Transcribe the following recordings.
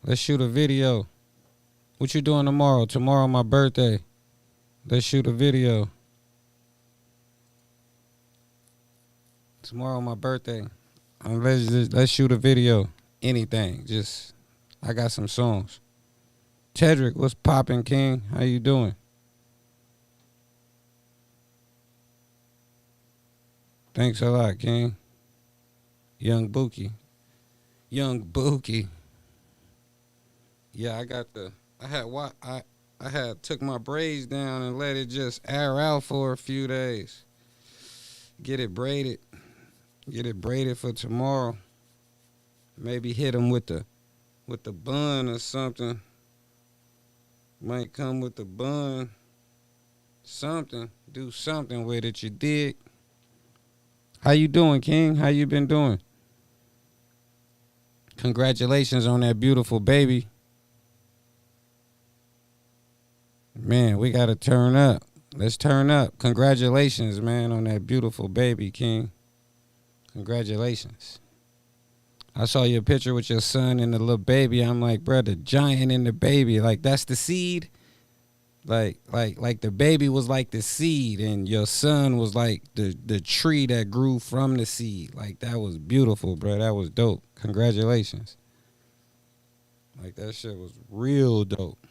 Let's shoot a video. What you doing tomorrow? Tomorrow my birthday. Let's shoot a video. Tomorrow my birthday. Let's shoot a video. Anything. Just I got some songs. Tedrick, what's poppin', King? How you doing? Thanks a lot, King. Young Bookie. Yeah, I had took my braids down and let it just air out for a few days. Get it braided for tomorrow. Maybe hit them with the bun or something. Might come with the bun. Something. Do something with it, you dig? How you doing, King? How you been doing? Congratulations on that beautiful baby. Man, we got to turn up. Let's turn up. Congratulations, man, on that beautiful baby, King. Congratulations. I saw your picture with your son and the little baby. I'm like, bro, the giant in the baby. Like, that's the seed. Like the baby was like the seed and your son was like the tree that grew from the seed. Like, that was beautiful, bro. That was dope. Congratulations. Like, that shit was real dope.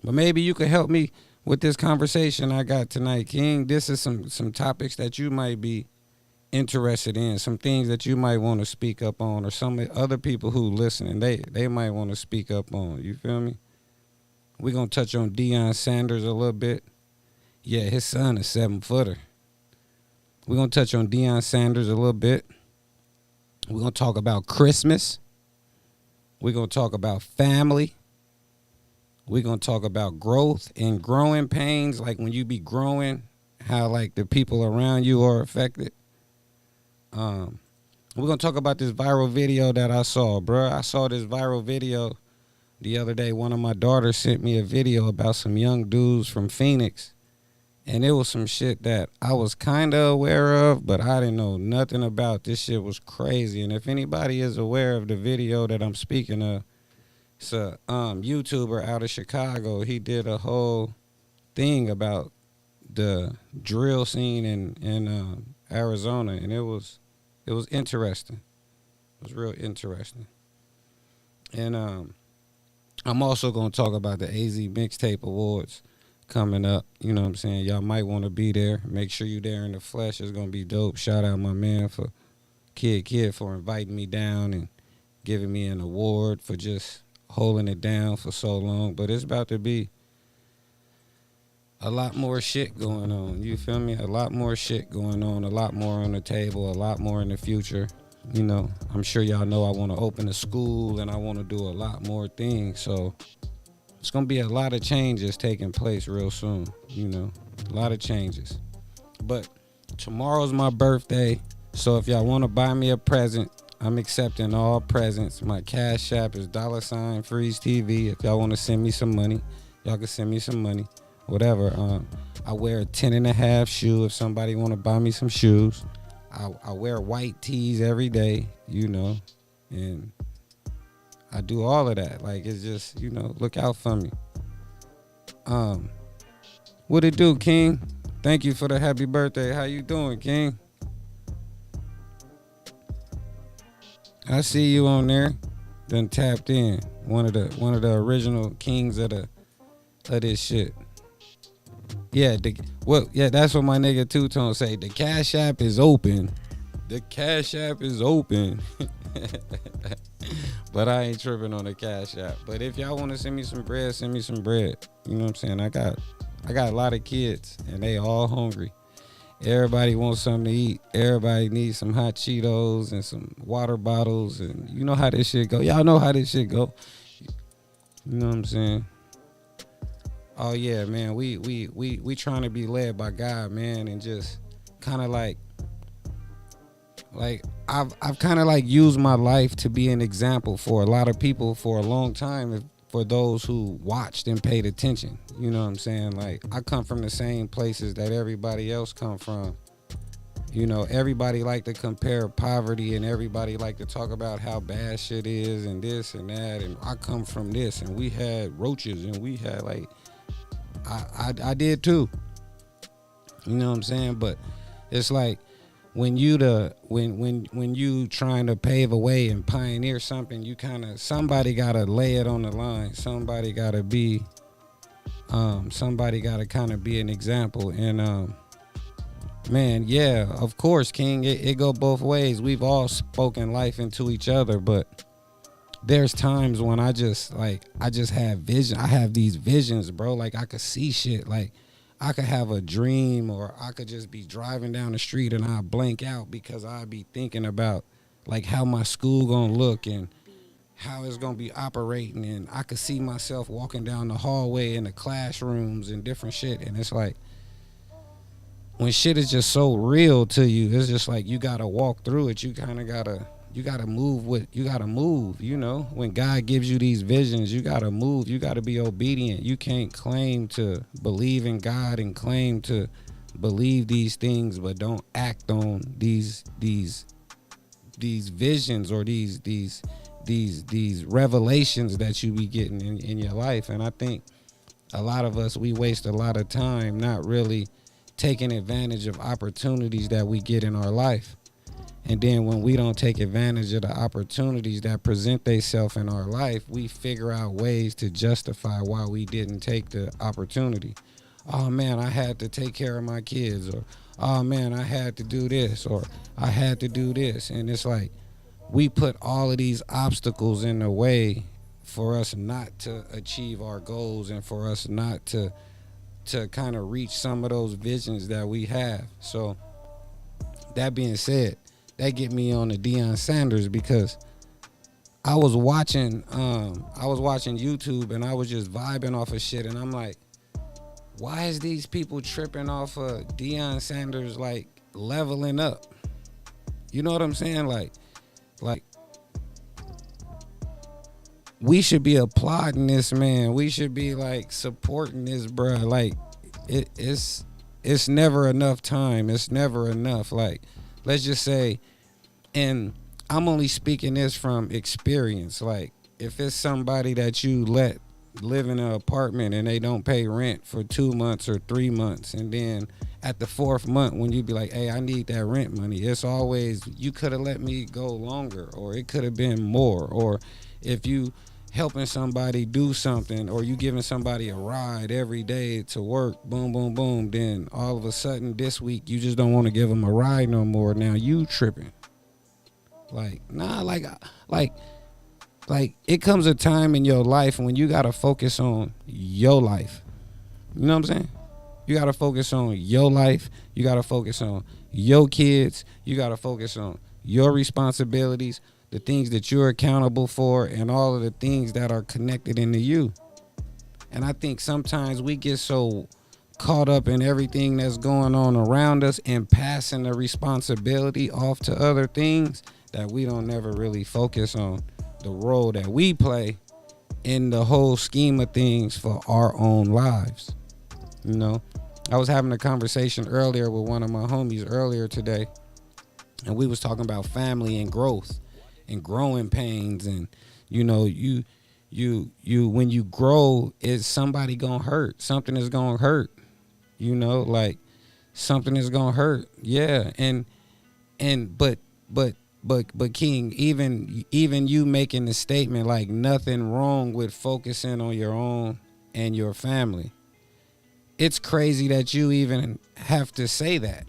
But maybe you could help me with this conversation I got tonight, King. This is some topics that you might be interested in, some things that you might want to speak up on, or some other people who listening, they might want to speak up on. You feel me? We're going to touch on Deion Sanders a little bit. Yeah, his son is 7-footer. We're going to touch on Deion Sanders a little bit. We're going to talk about Christmas. We're going to talk about family. We're going to talk about growth and growing pains, like when you be growing, how like the people around you are affected. We're going to talk about this viral video that I saw, bro. I saw this viral video the other day. One of my daughters sent me a video about some young dudes from Phoenix. And it was some shit that I was kind of aware of, but I didn't know nothing about. This shit was crazy. And if anybody is aware of the video that I'm speaking of, it's a YouTuber out of Chicago. He did a whole thing about the drill scene in Arizona, and it was interesting. It was real interesting. And I'm also going to talk about the AZ Mixtape Awards coming up. You know what I'm saying? Y'all might want to be there. Make sure you there in the flesh. It's going to be dope. Shout out my man for Kid for inviting me down and giving me an award for just holding it down for so long. But it's about to be a lot more shit going on. You feel me? A lot more shit going on. A lot more on the table. A lot more in the future. You know, I'm sure y'all know I want to open a school and I want to do a lot more things. So it's going to be a lot of changes taking place real soon. You know, a lot of changes. But tomorrow's my birthday. So if y'all want to buy me a present, I'm accepting all presents. My Cash App is $FreezeTV. If y'all want to send me some money, y'all can send me some money. Whatever. I wear a 10.5 shoe if somebody want to buy me some shoes. I wear white tees every day, you know, and I do all of that. Like, it's just, you know, look out for me. What it do, King? Thank you for the happy birthday. How you doing, King? I see you on there. Done tapped in. One of the original kings of this shit. Yeah, that's what my nigga Two-Tone say. The Cash App is open. The Cash App is open. But I ain't tripping on the Cash App. But if y'all want to send me some bread, send me some bread. You know what I'm saying? I got a lot of kids, and they all hungry. Everybody wants something to eat. Everybody needs some hot Cheetos and some water bottles, and you know how this shit go. Y'all know how this shit go. You know what I'm saying? Oh yeah, man. We trying to be led by God, man, and just kind of like I've kind of like used my life to be an example for a lot of people for a long time. For those who watched and paid attention, you know what I'm saying? Like, I come from the same places that everybody else come from. You know, everybody like to compare poverty, and everybody like to talk about how bad shit is and this and that, and I come from this, and we had roaches, and we had like I did too. You know what I'm saying? But it's like when when you trying to pave a way and pioneer something, you kind of, somebody gotta lay it on the line. Somebody gotta be somebody gotta kind of be an example. And man, yeah, of course, King, it go both ways. We've all spoken life into each other, but there's times when I just have vision. I have these visions, bro. Like I could see shit. Like I could have a dream, or I could just be driving down the street and I blank out because I'd be thinking about like how my school gonna look and how it's gonna be operating, and I could see myself walking down the hallway in the classrooms and different shit. And it's like when shit is just so real to you, it's just like you gotta walk through it. You kind of gotta move what you gotta move. You know, when God gives you these visions, you gotta move. You gotta be obedient. You can't claim to believe in God and claim to believe these things, but don't act on these visions or these revelations that you be getting in your life. And I think a lot of us, we waste a lot of time not really taking advantage of opportunities that we get in our life. And then when we don't take advantage of the opportunities that present themselves in our life, we figure out ways to justify why we didn't take the opportunity. Oh man, I had to take care of my kids, or oh man, I had to do this, or I had to do this. And it's like we put all of these obstacles in the way for us not to achieve our goals, and for us not to kind of reach some of those visions that we have. So that being said, that get me on the Deion Sanders, because I was watching YouTube, and I was just vibing off of shit, and I'm like, why is these people tripping off of Deion Sanders like leveling up? You know what I'm saying? Like we should be applauding this man. We should be like supporting this bruh. Like it's never enough time. It's never enough. Like, let's just say, and I'm only speaking this from experience. Like if it's somebody that you let live in an apartment and they don't pay rent for 2 months or 3 months, and then at the 4th month when you be like, hey, I need that rent money, it's always, you could have let me go longer, or it could have been more. Or if you helping somebody do something, or you giving somebody a ride every day to work, boom, boom, boom, then all of a sudden this week you just don't want to give them a ride no more. Now you tripping. Like, nah, like it comes a time in your life when you got to focus on your life. You know what I'm saying? You got to focus on your life. You got to focus on your kids. You got to focus on your responsibilities, the things that you're accountable for, and all of the things that are connected into you. And I think sometimes we get so caught up in everything that's going on around us and passing the responsibility off to other things that we don't never really focus on the role that we play in the whole scheme of things for our own lives. You know, I was having a conversation earlier with one of my homies earlier today, and we was talking about family and growth and growing pains. And you know, you when you grow, is somebody gonna hurt? Something is gonna hurt. You know, like something is gonna hurt. Yeah. But King, even you making the statement like nothing wrong with focusing on your own and your family. It's crazy that you even have to say that.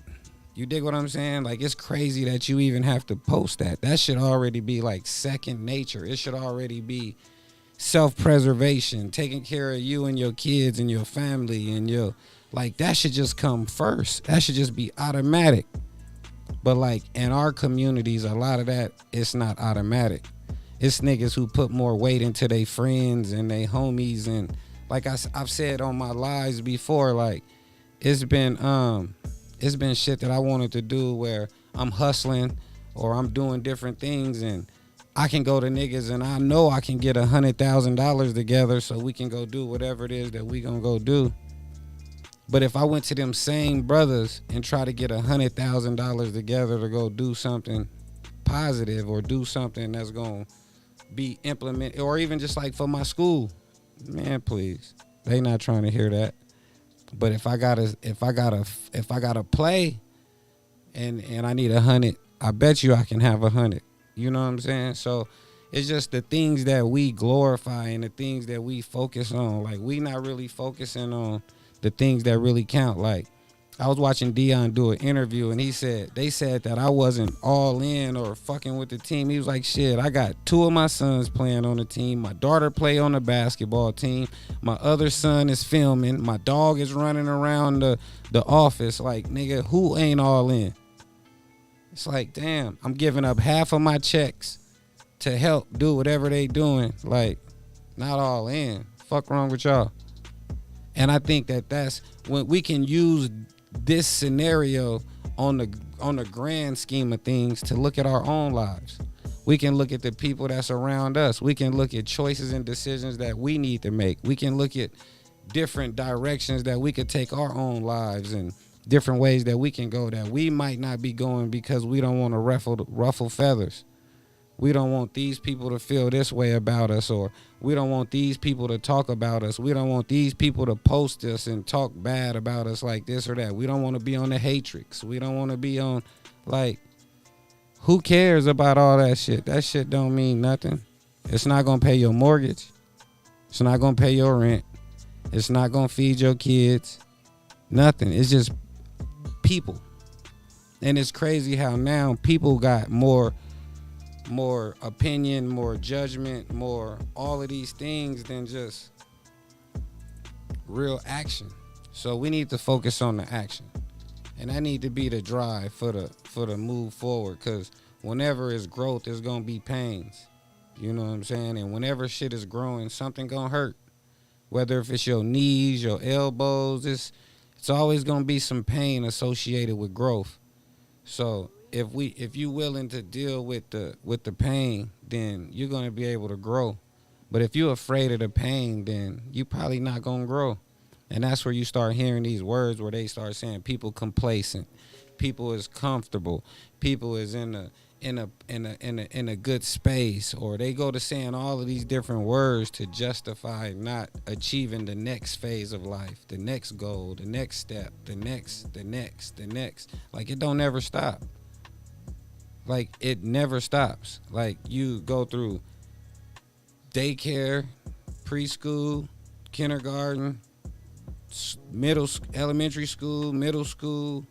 You dig what I'm saying? Like, it's crazy that you even have to post that. That should already be like second nature. It should already be self-preservation, taking care of you and your kids and your family and your, like, that should just come first. That should just be automatic. But like in our communities, a lot of that, it's not automatic. It's niggas who put more weight into their friends and their homies. And like I've said on my lives before, like it's been shit that I wanted to do where I'm hustling or I'm doing different things, and I can go to niggas and I know I can get $100,000 together so we can go do whatever it is that we gonna go do. But if I went to them same brothers and try to get $100,000 together to go do something positive or do something that's gonna be implemented, or even just like for my school, man, please, they not trying to hear that. But if I gotta play, and I need 100, I bet you I can have 100. You know what I'm saying? So it's just the things that we glorify and the things that we focus on. Like, we not really focusing on the things that really count. Like, I was watching Dion do an interview, and they said that I wasn't all in or fucking with the team. He was like, shit, I got 2 of my sons playing on the team. My daughter play on the basketball team. My other son is filming. My dog is running around the office. Like, nigga, who ain't all in? It's like, damn, I'm giving up half of my checks to help do whatever they doing. Like, not all in. Fuck wrong with y'all? And I think that's when we can use this scenario on the grand scheme of things to look at our own lives. We can look at the people that's around us. We can look at choices and decisions that we need to make. We can look at different directions that we could take our own lives, and different ways that we can go that we might not be going because we don't want to ruffle feathers. We don't want these people to feel this way about us, or we don't want these people to talk about us. We don't want these people to post us and talk bad about us like this or that. We don't want to be on the hatrix. We don't want to be on, like, who cares about all that shit? That shit don't mean nothing. It's not going to pay your mortgage. It's not going to pay your rent. It's not going to feed your kids. Nothing. It's just people. And it's crazy how now people got more opinion, more judgment, more all of these things than just real action. So we need to focus on the action, and that need to be the drive for the move forward. Because whenever it's growth, there's gonna be pains. You know what I'm saying? And whenever shit is growing, something gonna hurt. Whether if it's your knees, your elbows, it's always gonna be some pain associated with growth. So if you willing to deal with the pain, then you're gonna be able to grow. But if you're afraid of the pain, then you probably not gonna grow. And that's where you start hearing these words where they start saying people complacent, people is comfortable, people is in a good space, or they go to saying all of these different words to justify not achieving the next phase of life, the next goal, the next step, the next. Like, it don't ever stop. Like, it never stops. Like, you go through daycare, preschool, kindergarten, elementary school, middle school,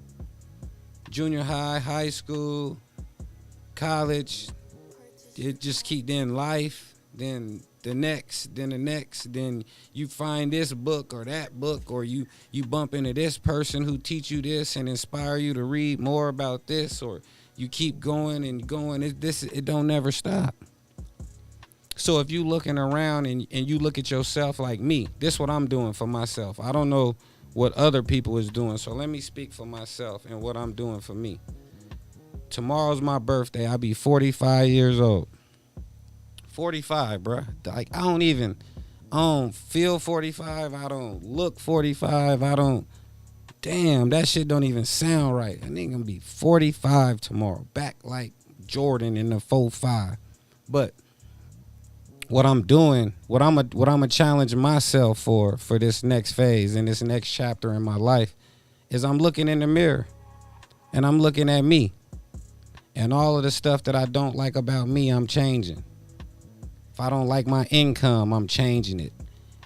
junior high, high school, college. It just keep, then life, then the next, then you find this book or that book, or you bump into this person who teach you this and inspire you to read more about this, or you keep going and going. It don't never stop. So if you looking around and you look at yourself like me, this what I'm doing for myself. I don't know what other people is doing, so let me speak for myself and what I'm doing for me. Tomorrow's my birthday. I'll be 45 years old. 45, bruh. Like, I don't feel 45. I don't look 45. Damn, that shit don't even sound right. I think I'm gonna be 45 tomorrow. Back like Jordan in the 4-5. But what I'm doing, what I'm gonna challenge myself for this next phase and this next chapter in my life is I'm looking in the mirror and I'm looking at me. And all of the stuff that I don't like about me, I'm changing. If I don't like my income, I'm changing it.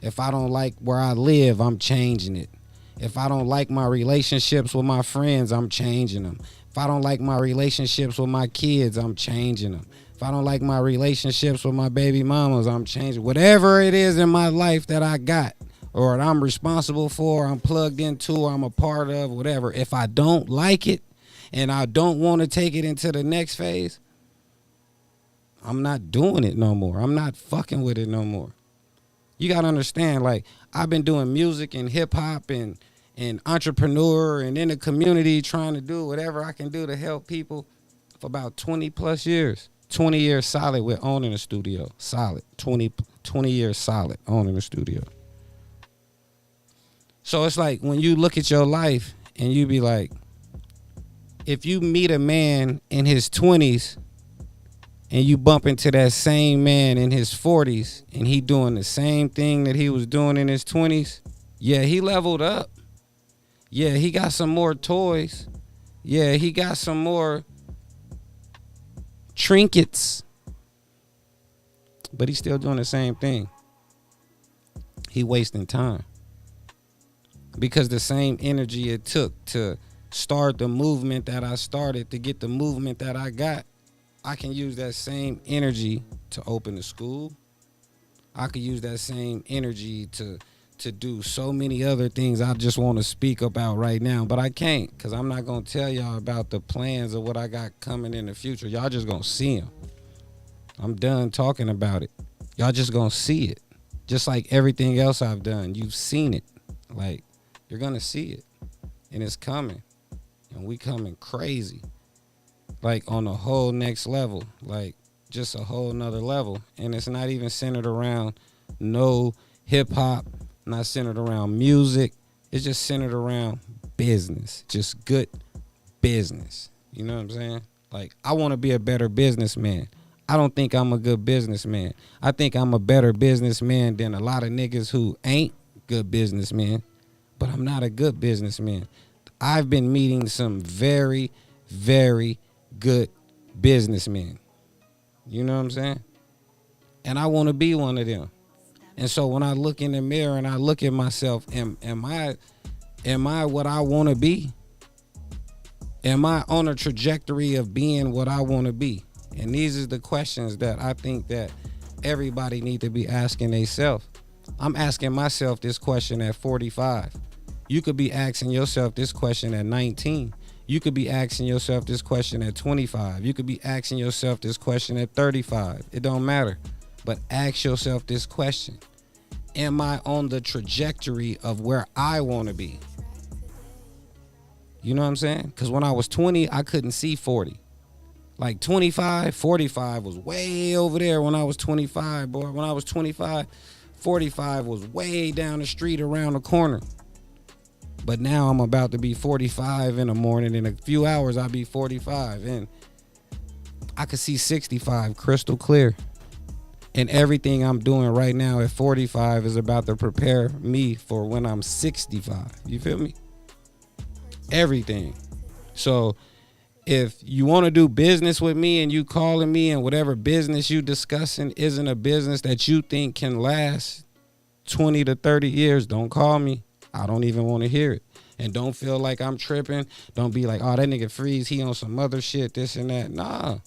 If I don't like where I live, I'm changing it. If I don't like my relationships with my friends, I'm changing them. If I don't like my relationships with my kids, I'm changing them. If I don't like my relationships with my baby mamas, I'm changing. Whatever it is in my life that I got, or that I'm responsible for, I'm plugged into, or I'm a part of, whatever. If I don't like it and I don't want to take it into the next phase, I'm not doing it no more. I'm not fucking with it no more. You got to understand, like, I've been doing music and hip hop and entrepreneur and in the community trying to do whatever I can do to help people for about 20 plus years. 20 years solid with owning a studio. Solid. 20 years solid owning a studio. So it's like when you look at your life and you be like, if you meet a man in his 20s and you bump into that same man in his 40s and he doing the same thing that he was doing in his 20s, yeah, he leveled up. Yeah, he got some more toys. Yeah, he got some more trinkets. But he's still doing the same thing. He wasting time. Because the same energy it took to start the movement that I started, to get the movement that I got, I can use that same energy to open the school. I could use that same energy to do so many other things I just want to speak about right now, but I can't, because I'm not going to tell y'all about the plans of what I got coming in the future. Y'all just going to see them. I'm done talking about it. Y'all just going to see it. Just like everything else I've done. You've seen it. Like, you're going to see it. And it's coming. And we coming crazy. Like, on a whole next level. Like, just a whole nother level. And it's not even centered around no hip-hop. Not centered around music. It's just centered around business. Just good business. You know what I'm saying? Like, I want to be a better businessman. I don't think I'm a good businessman. I think I'm a better businessman than a lot of niggas who ain't good businessmen. But I'm not a good businessman. I've been meeting some very, very good businessmen. You know what I'm saying? And I want to be one of them. And so when I look in the mirror and I look at myself, am I what I want to be? Am I on a trajectory of being what I want to be? And these are the questions that I think that everybody need to be asking themselves. I'm asking myself this question at 45. You could be asking yourself this question at 19. You could be asking yourself this question at 25. You could be asking yourself this question at 35. It don't matter. But ask yourself this question. Am I on the trajectory of where I want to be? You know what I'm saying? Because when I was 20, I couldn't see 40. Like 25, 45 was way over there when I was 25, boy. When I was 25, 45 was way down the street around the corner. But now I'm about to be 45 in the morning. In a few hours, I'll be 45. And I could see 65 crystal clear. And everything I'm doing right now at 45 is about to prepare me for when I'm 65. You feel me? Everything. So if you want to do business with me and you calling me and whatever business you discussing isn't a business that you think can last 20 to 30 years, don't call me. I don't even want to hear it. And don't feel like I'm tripping. Don't be like, oh, that nigga Freeze, he on some other shit, this and that. Nah.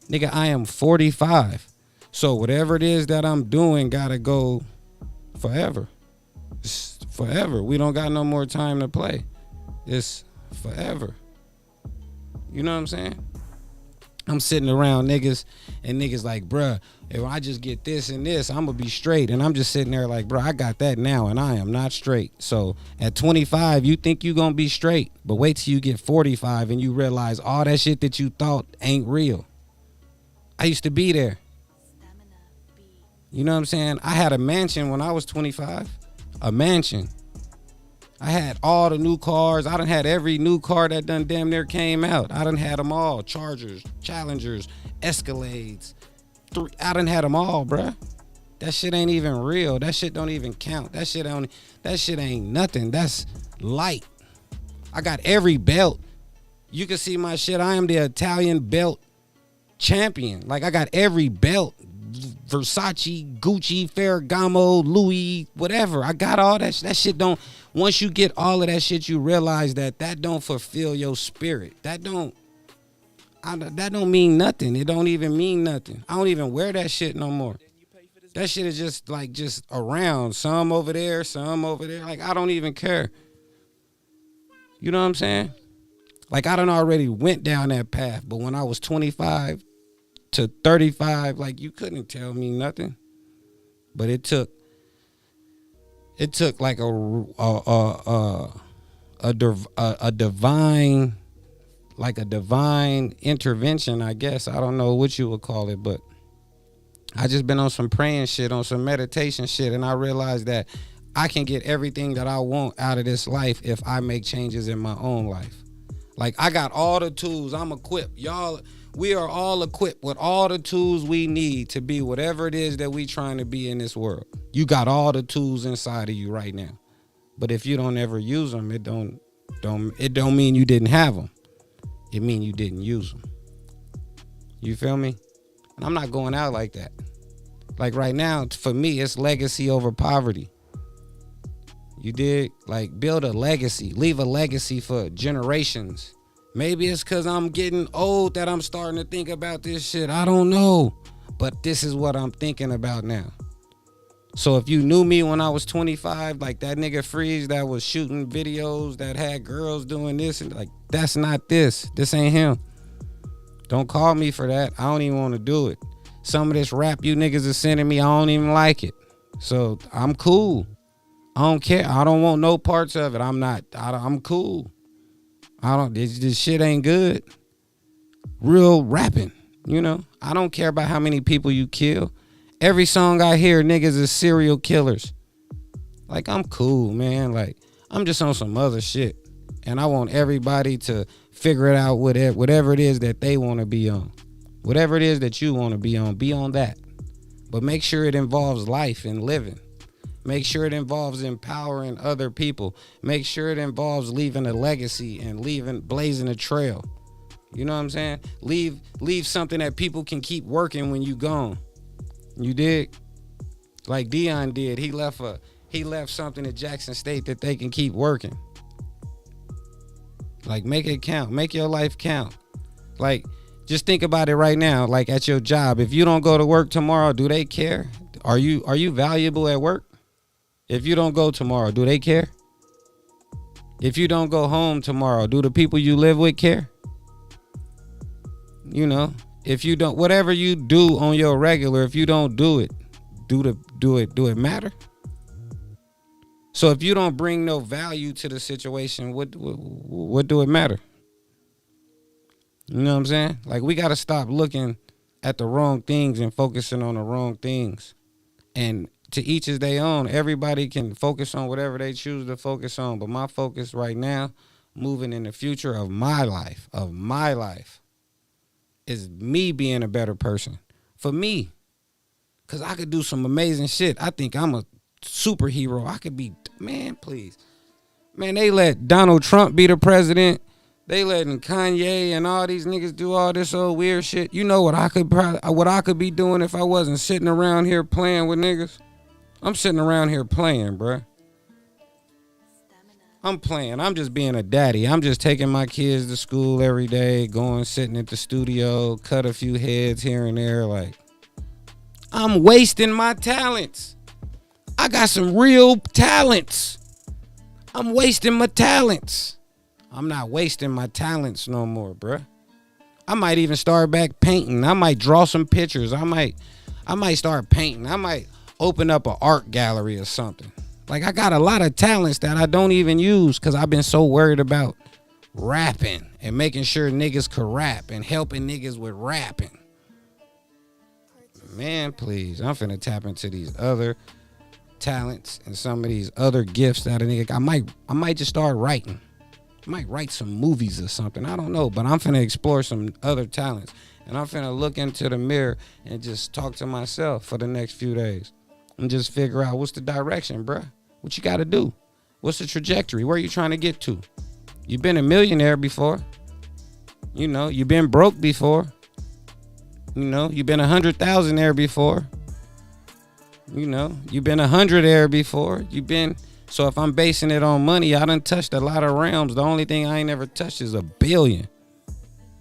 Nigga, I am 45. So whatever it is that I'm doing gotta go forever. It's forever. We don't got no more time to play. It's forever. You know what I'm saying? I'm sitting around niggas and niggas like, bruh, if I just get this and this, I'm gonna be straight. And I'm just sitting there like, bruh, I got that now and I am not straight. So at 25, you think you gonna be straight, but wait till you get 45 and you realize all that shit that you thought ain't real. I used to be there. You know what I'm saying? I had a mansion when I was 25. A mansion. I had all the new cars. I done had every new car that done damn near came out. I done had them all. Chargers, Challengers, Escalades. I done had them all, bruh. That shit ain't even real. That shit don't even count. That shit ain't nothing. That's light. I got every belt. You can see my shit. I am the Italian belt champion. Like, I got every belt. Versace, Gucci, Ferragamo, Louis, whatever. I got all that. That shit don't. Once you get all of that shit, you realize that don't fulfill your spirit. That don't mean nothing. It don't even mean nothing. I don't even wear that shit no more. That shit is just around. Some over there, some over there. Like, I don't even care. You know what I'm saying? Like, I done already went down that path. But when I was 25 to 35, like, you couldn't tell me nothing. But it took like a divine, like a divine intervention, I guess. I don't know what you would call it, but I just been on some praying shit, on some meditation shit, and I realized that I can get everything that I want out of this life if I make changes in my own life. Like, I got all the tools. I'm equipped. Y'all, we are all equipped with all the tools we need to be whatever it is that we trying to be in this world. You got all the tools inside of you right now. But if you don't ever use them, it don't mean you didn't have them. It mean you didn't use them. You feel me? And I'm not going out like that. Like right now, for me, it's legacy over poverty. You dig? Like, build a legacy. Leave a legacy for generations. Maybe it's because I'm getting old that I'm starting to think about this shit. I don't know. But this is what I'm thinking about now. So if you knew me when I was 25, like that nigga Freeze that was shooting videos that had girls doing this, and like, that's not this. This ain't him. Don't call me for that. I don't even want to do it. Some of this rap you niggas are sending me, I don't even like it. So I'm cool. I don't care. I don't want no parts of it. I'm cool. This shit ain't good. Real rapping, you know. I don't care about how many people you kill. Every song I hear, niggas is serial killers. Like, I'm cool, man. Like, I'm just on some other shit. And I want everybody to figure it out with it, whatever it is that they want to be on. Whatever it is that you want to be on that. But make sure it involves life and living. Make sure it involves empowering other people. Make sure it involves leaving a legacy and blazing a trail. You know what I'm saying? Leave something that people can keep working when you gone. You dig? Like Dion did. He left something at Jackson State that they can keep working. Like, make it count. Make your life count. Like, just think about it right now. Like, at your job, if you don't go to work tomorrow, do they care? Are you valuable at work? If you don't go tomorrow, do they care? If you don't go home tomorrow, do the people you live with care? You know, if you don't, whatever you do on your regular, if you don't do it, do it matter? So if you don't bring no value to the situation, what do it matter? You know what I'm saying? Like, we got to stop looking at the wrong things and focusing on the wrong things. And to each is their own. Everybody can focus on whatever they choose to focus on. But my focus right now, moving in the future of my life, is me being a better person. For me. Because I could do some amazing shit. I think I'm a superhero. I could be, man, please. Man, they let Donald Trump be the president. They letting Kanye and all these niggas do all this old weird shit. You know what I could be doing if I wasn't sitting around here playing with niggas? I'm sitting around here playing, bruh. I'm playing. I'm just being a daddy. I'm just taking my kids to school every day, going, sitting at the studio, cut a few heads here and there. Like, I'm wasting my talents. I got some real talents. I'm wasting my talents. I'm not wasting my talents no more, bruh. I might even start back painting. I might draw some pictures. I might start painting. I might open up an art gallery or something. Like, I got a lot of talents that I don't even use because I've been so worried about rapping and making sure niggas could rap and helping niggas with rapping. Man, please, I'm finna tap into these other talents and some of these other gifts that a nigga. I might just start writing. I might write some movies or something. I don't know, but I'm finna explore some other talents. And I'm finna look into the mirror and just talk to myself for the next few days. And just figure out what's the direction, bruh. What you got to do? What's the trajectory? Where you trying to get to? You've been a millionaire before. You know, you've been broke before. You know, you've been 100,000 before. You know, you've been 100 before. So if I'm basing it on money, I done touched a lot of realms. The only thing I ain't never touched is $1 billion.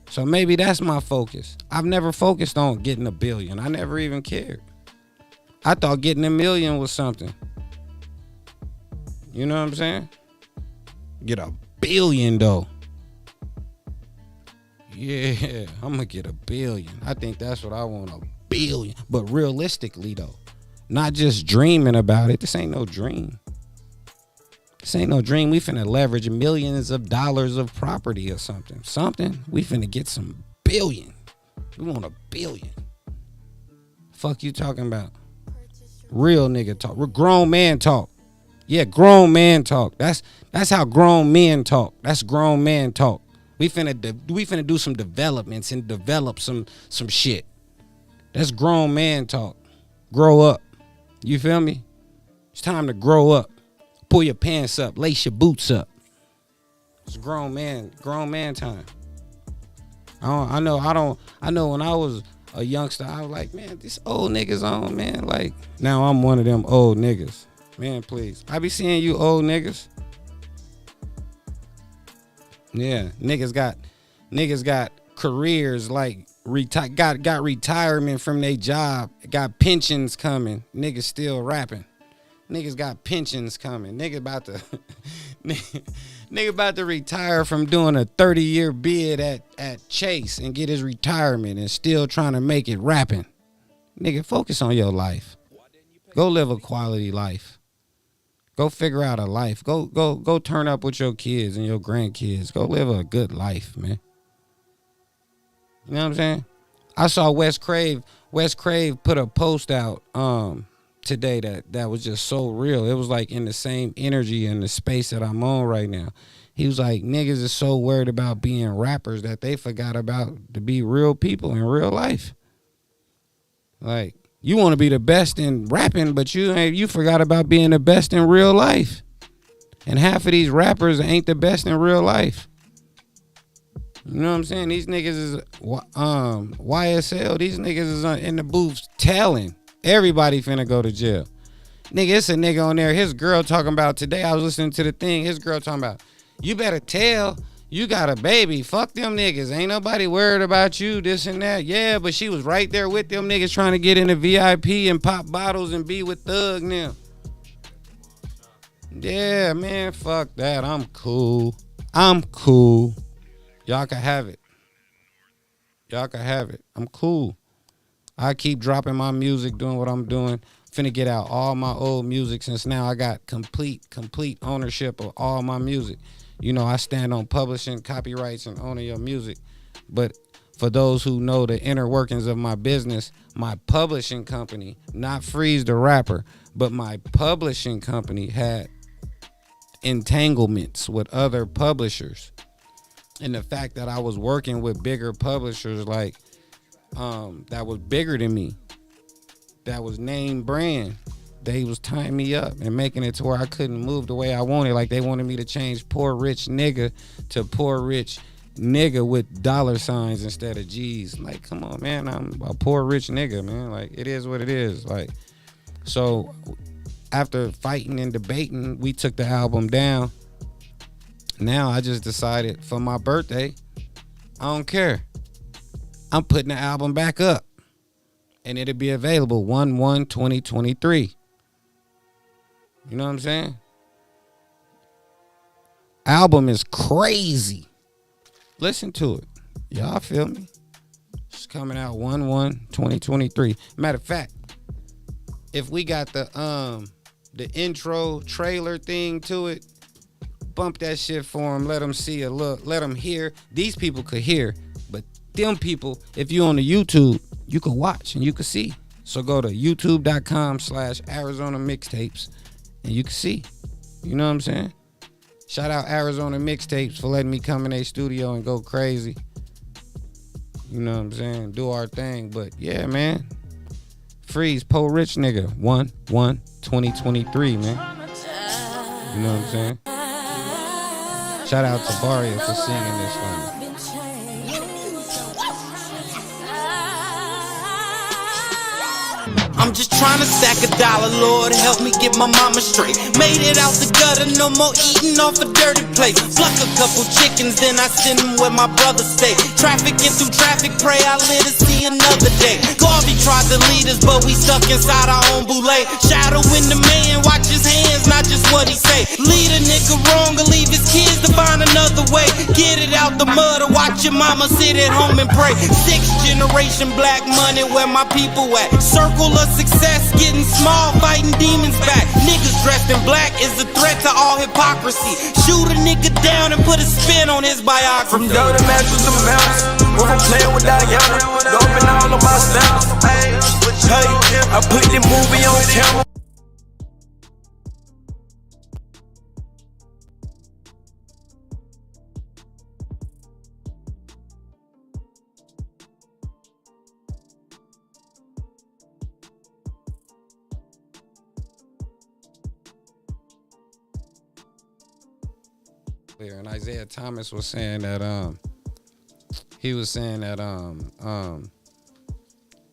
So maybe that's my focus. I've never focused on getting $1 billion. I never even cared. I thought getting $1 million was something. You know what I'm saying? Get $1 billion though. Yeah, I'm gonna get $1 billion. I think that's what I want, $1 billion. But realistically though, not just dreaming about it. This ain't no dream. This ain't no dream. We finna leverage millions of dollars of property or something. We finna get some billion. We want $1 billion. Fuck you talking about? Real nigga talk. Grown man talk. Yeah, grown man talk. That's how grown men talk. That's grown man talk. We finna do some developments and develop some shit. That's grown man talk. Grow up. You feel me? It's time to grow up. Pull your pants up. Lace your boots up. It's grown man time. I know when I was a youngster, I was like, man, these old niggas on, man. Like, now I'm one of them old niggas. Man, please. I be seeing you old niggas. Yeah, niggas got careers, like got retirement from their job, got pensions coming. Niggas still rapping. Niggas got pensions coming. Nigga about to retire from doing a 30-year bid at Chase and get his retirement and still trying to make it rapping. Nigga, focus on your life. Go live a quality life. Go figure out a life. Go turn up with your kids and your grandkids. Go live a good life, man. You know what I'm saying? I saw Wes Crave put a post out today that was just so real. It was like in the same energy and the space that I'm on right now. He was like, niggas is so worried about being rappers that they forgot about to be real people in real life. Like, you want to be the best in rapping, but you forgot about being the best in real life. And half of these rappers ain't the best in real life. You know what I'm saying? These niggas is YSL. These niggas is in the booths telling everybody finna go to jail. Nigga, it's a nigga on there. His girl talking about today. I was listening to the thing. His girl talking about, you better tell you got a baby. Fuck them niggas. Ain't nobody worried about you, this and that. Yeah, but she was right there with them niggas trying to get in the VIP and pop bottles and be with Thug now. Yeah, man, fuck that. I'm cool. Y'all can have it. I'm cool. I keep dropping my music, doing what I'm doing. Finna get out all my old music since now I got complete ownership of all my music. You know, I stand on publishing, copyrights, and owning your music. But for those who know the inner workings of my business, my publishing company, not Freeze the rapper, but my publishing company had entanglements with other publishers. And the fact that I was working with bigger publishers like that was bigger than me, that was name brand, they was tying me up and making it to where I couldn't move the way I wanted. Like, they wanted me to change poor rich nigga to poor rich nigga with dollar signs instead of G's. Like, come on, man, I'm a poor rich nigga, man. Like, it is what it is. Like, so after fighting and debating, we took the album down. Now I just decided for my birthday, I don't care. I'm putting the album back up. And it'll be available 1/1/2023. You know what I'm saying? Album is crazy. Listen to it. Y'all feel me? It's coming out 1/1/2023. Matter of fact, if we got the intro trailer thing to it, bump that shit for them. Let them see a look. Let them hear. These people could hear, but them people, if you on the YouTube, you can watch and you can see. So go to youtube.com/ArizonaMixtapes and you can see. You know what I'm saying? Shout out Arizona Mixtapes for letting me come in their studio and go crazy. You know what I'm saying? Do our thing. But yeah, man. Freeze, Po Rich Nigga, 1/1/2023, man. You know what I'm saying? Shout out to Baria for singing this for me. I'm just trying to stack $1, Lord, help me get my mama straight. Made it out the gutter, no more eating off a dirty plate. Pluck a couple chickens, then I send them where my brother stay. Trafficking through traffic, pray I live to see another day. Garvey tried to lead us, but we stuck inside our own boule. Shadow in the man, watch his hands, not just what he say. Lead a nigga wrong or leave his kids to find another way. Get it out the mud or watch your mama sit at home and pray. 6th generation black money, where my people at? Circle of success, getting small, fighting demons back. Niggas dressed in black is a threat to all hypocrisy. Shoot a nigga down and put a spin on his biography. From Dirty Masters to Mountains, when I'm playing with Diana, dumping all of my styles. Hey, I put the movie on camera. And Isaiah Thomas was saying that he was saying that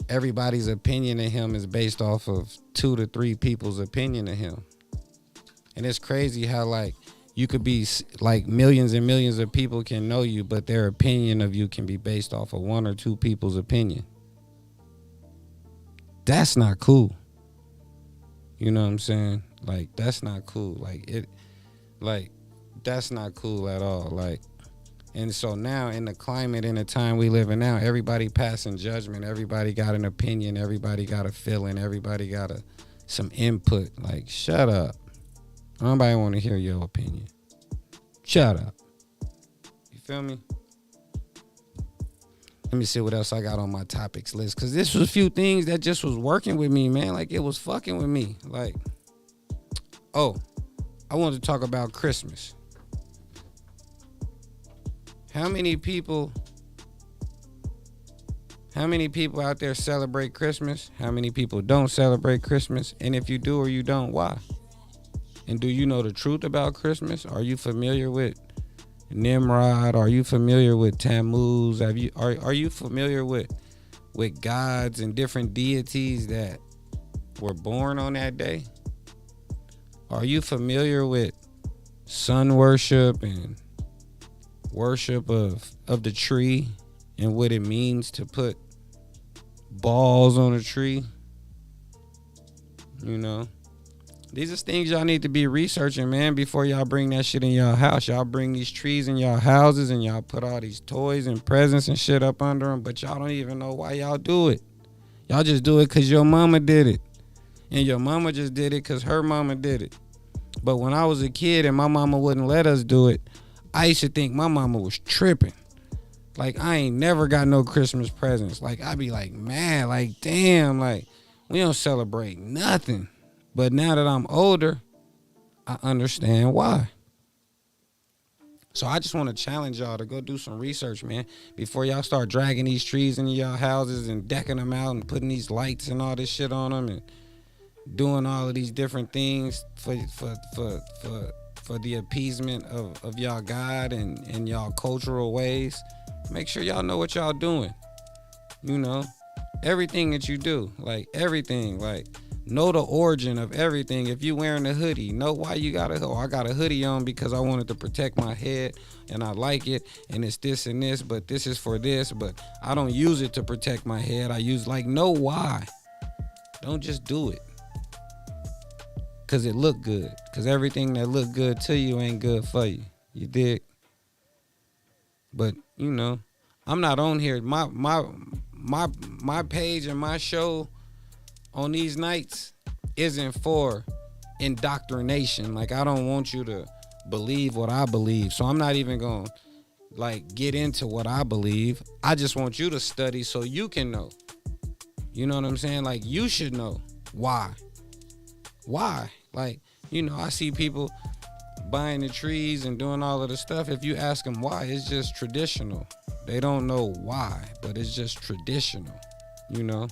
everybody's opinion of him is based off of 2 to 3 people's opinion of him. And it's crazy how, like, you could be, like, millions and millions of people can know you, but their opinion of you can be based off of 1 or 2 people's opinion. That's not cool. You know what I'm saying? Like, that's not cool. Like, that's not cool at all. Like, and so now in the climate, in the time we live in now, everybody passing judgment. Everybody got an opinion. Everybody got a feeling. Everybody got some input. Like, shut up. Nobody want to hear your opinion. Shut up. You feel me? Let me see what else I got on my topics list. Because this was a few things that just was working with me, man. Like, it was fucking with me. Like, oh, I wanted to talk about Christmas. How many people out there celebrate Christmas? How many people don't celebrate Christmas? And if you do or you don't, why? And do you know the truth about Christmas? Are you familiar with Nimrod? Are you familiar with Tammuz? Are you familiar with gods and different deities that were born on that day? Are you familiar with sun worship and worship of the tree and what it means to put balls on a tree? You know, these are things y'all need to be researching, man, before y'all bring that shit in y'all house. Y'all bring these trees in y'all houses and y'all put all these toys and presents and shit up under them, but y'all don't even know why y'all do it. Y'all just do it because your mama did it. And your mama just did it because her mama did it. But when I was a kid and my mama wouldn't let us do it, I used to think my mama was tripping. Like, I ain't never got no Christmas presents. Like, I'd be like, man, like, damn, like, we don't celebrate nothing. But now that I'm older, I understand why. So I just want to challenge y'all to go do some research, man, before y'all start dragging these trees into y'all houses and decking them out and putting these lights and all this shit on them and doing all of these different things for the appeasement of y'all God and y'all cultural ways. Make sure y'all know what y'all doing. You know, everything that you do, like everything, like know the origin of everything. If you wearing a hoodie, know why you got a hoodie. I got a hoodie on because I wanted to protect my head and I like it and it's this and this, but this is for this, but I don't use it to protect my head. I use, like, know why. Don't just do it because it look good, because everything that look good to you ain't good for you. You dig? But, you know, I'm not on here. My page and my show on these nights isn't for indoctrination. Like, I don't want you to believe what I believe. So I'm not even going to, like, get into what I believe. I just want you to study so you can know. You know what I'm saying? Like, you should know why. Why? Like, you know, I see people buying the trees and doing all of the stuff. If you ask them why, it's just traditional. They don't know why, but it's just traditional, you know?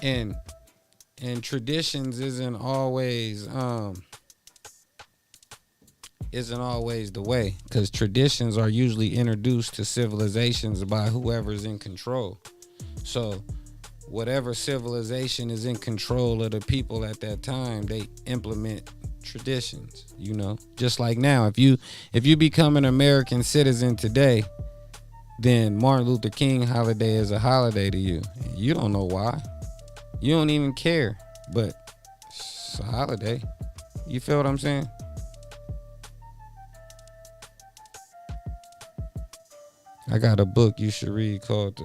And traditions isn't always the way, because traditions are usually introduced to civilizations by whoever's in control. So whatever civilization is in control of the people at that time, they implement traditions, you know. Just like now, if you become an American citizen today, then Martin Luther King holiday is a holiday to you. You don't know why. You don't even care, but it's a holiday. You feel what I'm saying? I got a book you should read called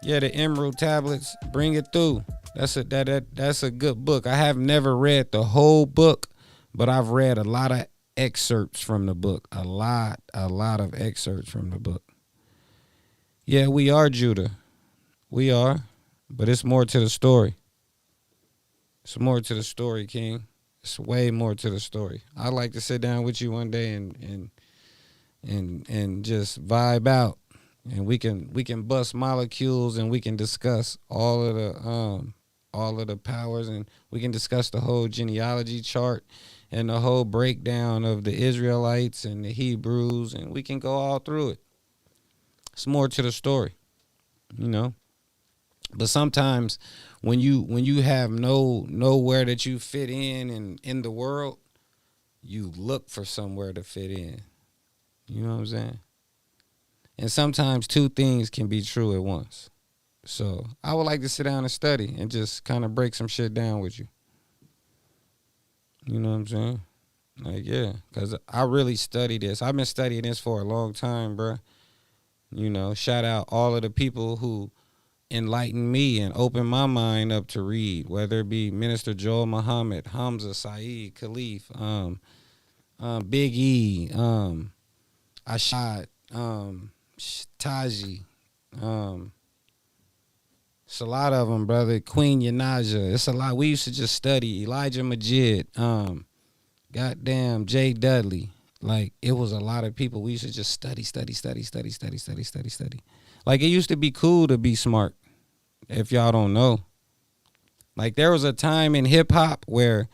the Emerald Tablets. Bring It Through. That's a good book. I have never read the whole book, but I've read a lot of excerpts from the book. A lot of excerpts from the book. Yeah, we are Judah. We are, but it's more to the story. It's more to the story, King. It's way more to the story. I'd like to sit down with you one day and just vibe out. And we can bust molecules and we can discuss all of the powers, and we can discuss the whole genealogy chart, and the whole breakdown of the Israelites and the Hebrews, and we can go all through it. It's more to the story, you know. But sometimes when you have nowhere that you fit in the world, you look for somewhere to fit in. You know what I'm saying? And sometimes two things can be true at once. So I would like to sit down and study and just kind of break some shit down with you. You know what I'm saying? Like, yeah, because I really study this. I've been studying this for a long time, bro. You know, shout out all of the people who enlightened me and opened my mind up to read, whether it be Minister Joel Muhammad, Hamza, Saeed, Khalif, Big E, Ashad, Taji, it's a lot of them, brother. Queen Yanaja, it's a lot. We used to just study. Elijah Majid, goddamn Jay Dudley. Like, it was a lot of people. We used to just study. Like, it used to be cool to be smart, if y'all don't know. Like, there was a time in hip-hop where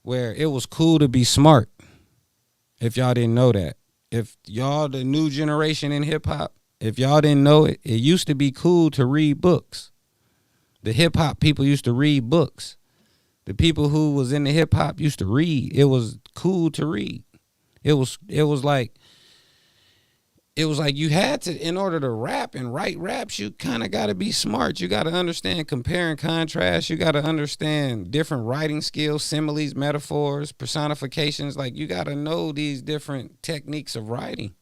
it was cool to be smart, if y'all didn't know that. If y'all the new generation in hip-hop, if y'all didn't know it, it used to be cool to read books. The hip-hop people used to read books. The people who was in the hip-hop used to read. It was cool to read. It was like you had to, in order to rap and write raps, you kind of got to be smart. You got to understand compare and contrast. You got to understand different writing skills, similes, metaphors, personifications. Like, you got to know these different techniques of writing.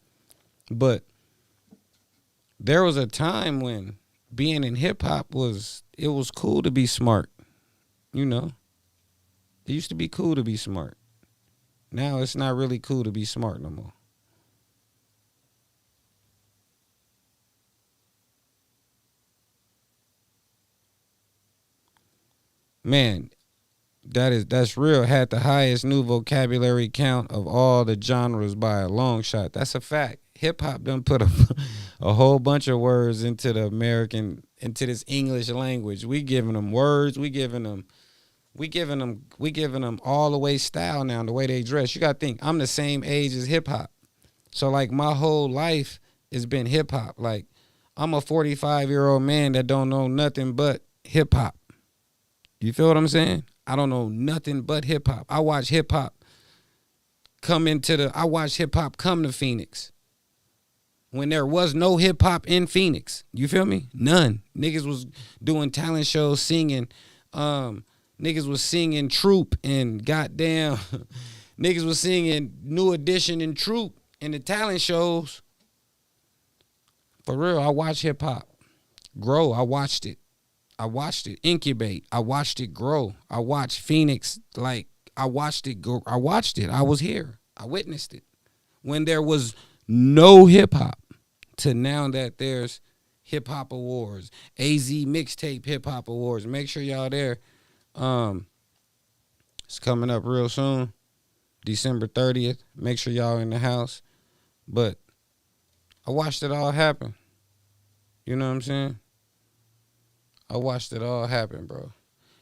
But there was a time when being in hip hop was cool to be smart. You know, it used to be cool to be smart. Now it's not really cool to be smart no more. Man, that's real. Had the highest new vocabulary count of all the genres by a long shot. That's a fact. Hip hop done put a whole bunch of words into this English language. We giving them words. We giving them all the way style now, the way they dress. You gotta think, I'm the same age as hip hop. So like my whole life has been hip hop. Like, I'm a 45-year-old man that don't know nothing but hip hop. You feel what I'm saying? I don't know nothing but hip hop. I watched hip hop come to Phoenix when there was no hip hop in Phoenix. You feel me? None. Niggas was doing talent shows, singing. Niggas was singing Troop and goddamn niggas was singing New Edition and Troop in the talent shows. For real, I watched hip hop grow. I watched it incubate. I watched it grow. I watched Phoenix, like, I watched it go. I watched it. I was here. I witnessed it. When there was no hip hop to now that there's hip hop awards, AZ mixtape hip hop awards. Make sure y'all there. It's coming up real soon, December 30th. Make sure y'all in the house. But I watched it all happen. You know what I'm saying? I watched it all happen, bro.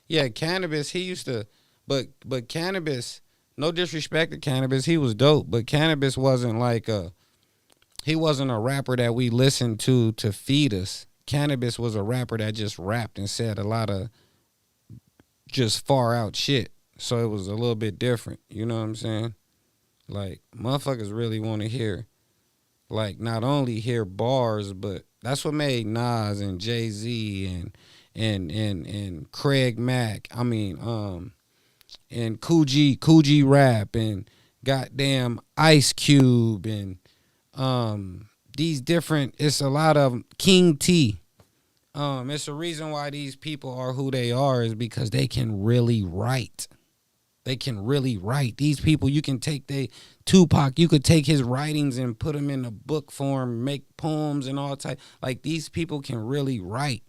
Yeah, Cannabis, he used to, but Cannabis, no disrespect to Cannabis, he was dope, but Cannabis wasn't like he wasn't a rapper that we listened to feed us. Cannabis was a rapper that just rapped and said a lot of just far out shit. So it was a little bit different. You know what I'm saying? Like, motherfuckers really want to hear, like, not only hear bars, but that's what made Nas and Jay-Z and Craig Mack, and Coogee Rap and goddamn Ice Cube and these different, it's a lot of King T. It's a reason why these people are who they are is because they can really write. They can really write. These people, you can take Tupac, you could take his writings and put them in a book form, make poems and all type. Like, these people can really write.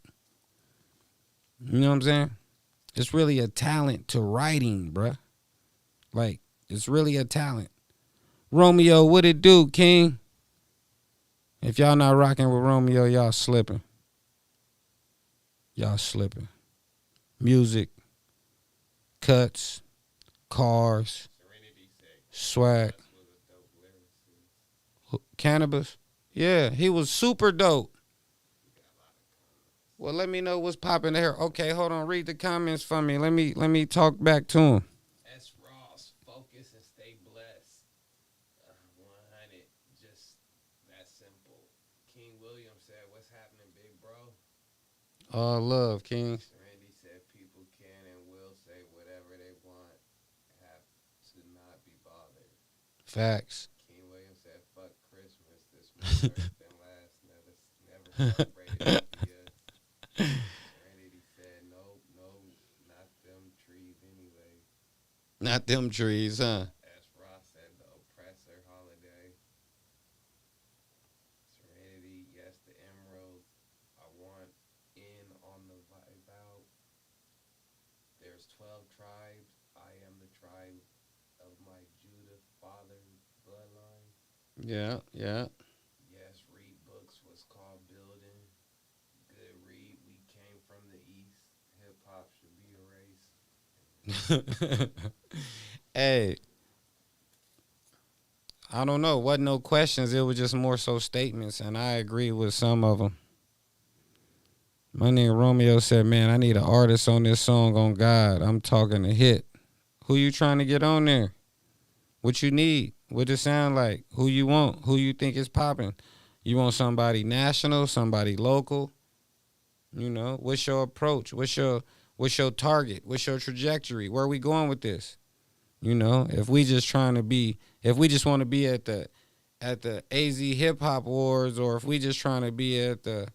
You know what I'm saying? It's really a talent to writing, bruh. Like, it's really a talent. Romeo, what it do, King? If y'all not rocking with Romeo, y'all slipping. Y'all slipping. Music, cuts, cars, Swag. Cannabis. Yeah, he was super dope. Well, let me know what's popping there. Okay, hold on. Read the comments for me. Let me talk back to him. S. Ross, focus and stay blessed. 100, just that simple. King William said, "What's happening, big bro?" All love, King. Randy said, "People can and will say whatever they want, have to not be bothered." Facts. King William said, "Fuck Christmas. This more worse than last. Never celebrated it. Randy said, "Nope, not them trees anyway." Not them trees, huh? S. Ross said, "The oppressor holiday." Serenity, yes, the emeralds. I want in on the vibe out. There's 12 tribes. I am the tribe of my Judah father's bloodline. Yeah, yeah. Yes, read books was called building. Good read. We came from the east. Hip hop should be erased. Hey, I don't know. Wasn't no questions. It was just more so statements, and I agree with some of them. My nigga Romeo said, "Man, I need an artist on this song on God. I'm talking a hit. Who you trying to get on there? What you need? What it sound like? Who you want? Who you think is popping? You want somebody national, somebody local? You know, what's your approach? What's your target? What's your trajectory? Where are we going with this? You know, if we just want to be at the AZ Hip Hop Awards, or if we just trying to be at the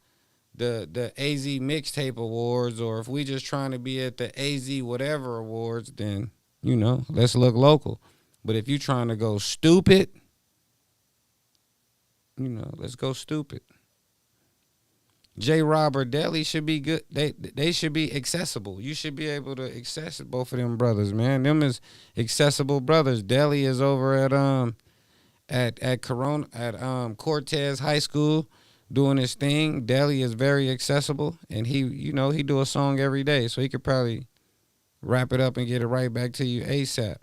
AZ Mixtape Awards, or if we just trying to be at the AZ whatever awards, then, you know, let's look local. But if you trying to go stupid, you know, let's go stupid. J. Rob or Deli should be good. They should be accessible. You should be able to access both of them brothers, man. Them is accessible brothers. Deli is over at Cortez High School doing his thing. Deli is very accessible, and he do a song every day, so he could probably wrap it up and get it right back to you ASAP.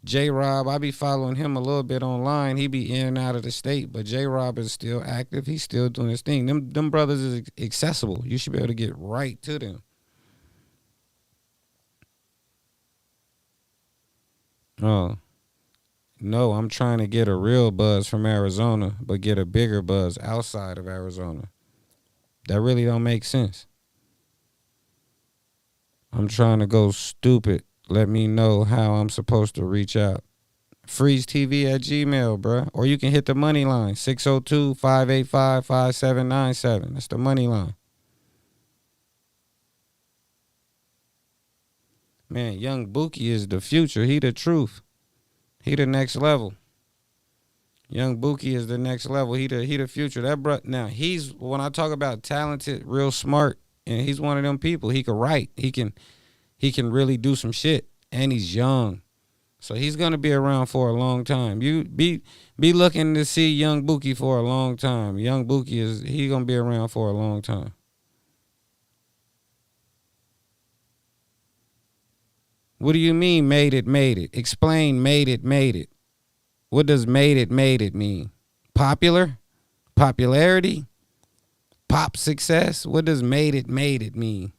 J. Rob, I be following him a little bit online. He be in and out of the state, but J. Rob is still active. He's still doing his thing. Them brothers is accessible. You should be able to get right to them. Oh, no, I'm trying to get a real buzz from Arizona, but get a bigger buzz outside of Arizona. That really don't make sense. I'm trying to go stupid. Let me know how I'm supposed to reach out. FreezeTV@gmail, bruh. Or you can hit the money line, 602-585-5797. That's the money line. Man, Young Bookie is the future. He the truth. He the next level. Young Bookie is the next level. He the future. That now he's, when I talk about talented, real smart, and he's one of them people. He can write. He can really do some shit, and he's young, so he's gonna be around for a long time. You be looking to see Young Bookie for a long time. Young Bookie he gonna be around for a long time. What do you mean made it? Explain made it. What does made it mean? Popular? Popularity? Pop success? What does made it mean?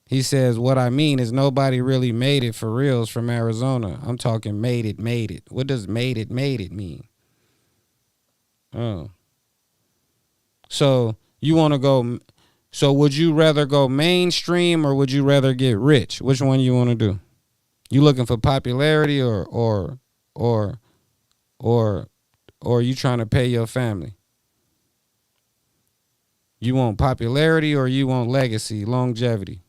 He says, what I mean is nobody really made it for reals from Arizona. I'm talking made it. What does made it mean? Oh. So you want to go, so would you rather go mainstream or would you rather get rich? Which one you want to do? You looking for popularity or you trying to pay your family? You want popularity or you want legacy, longevity?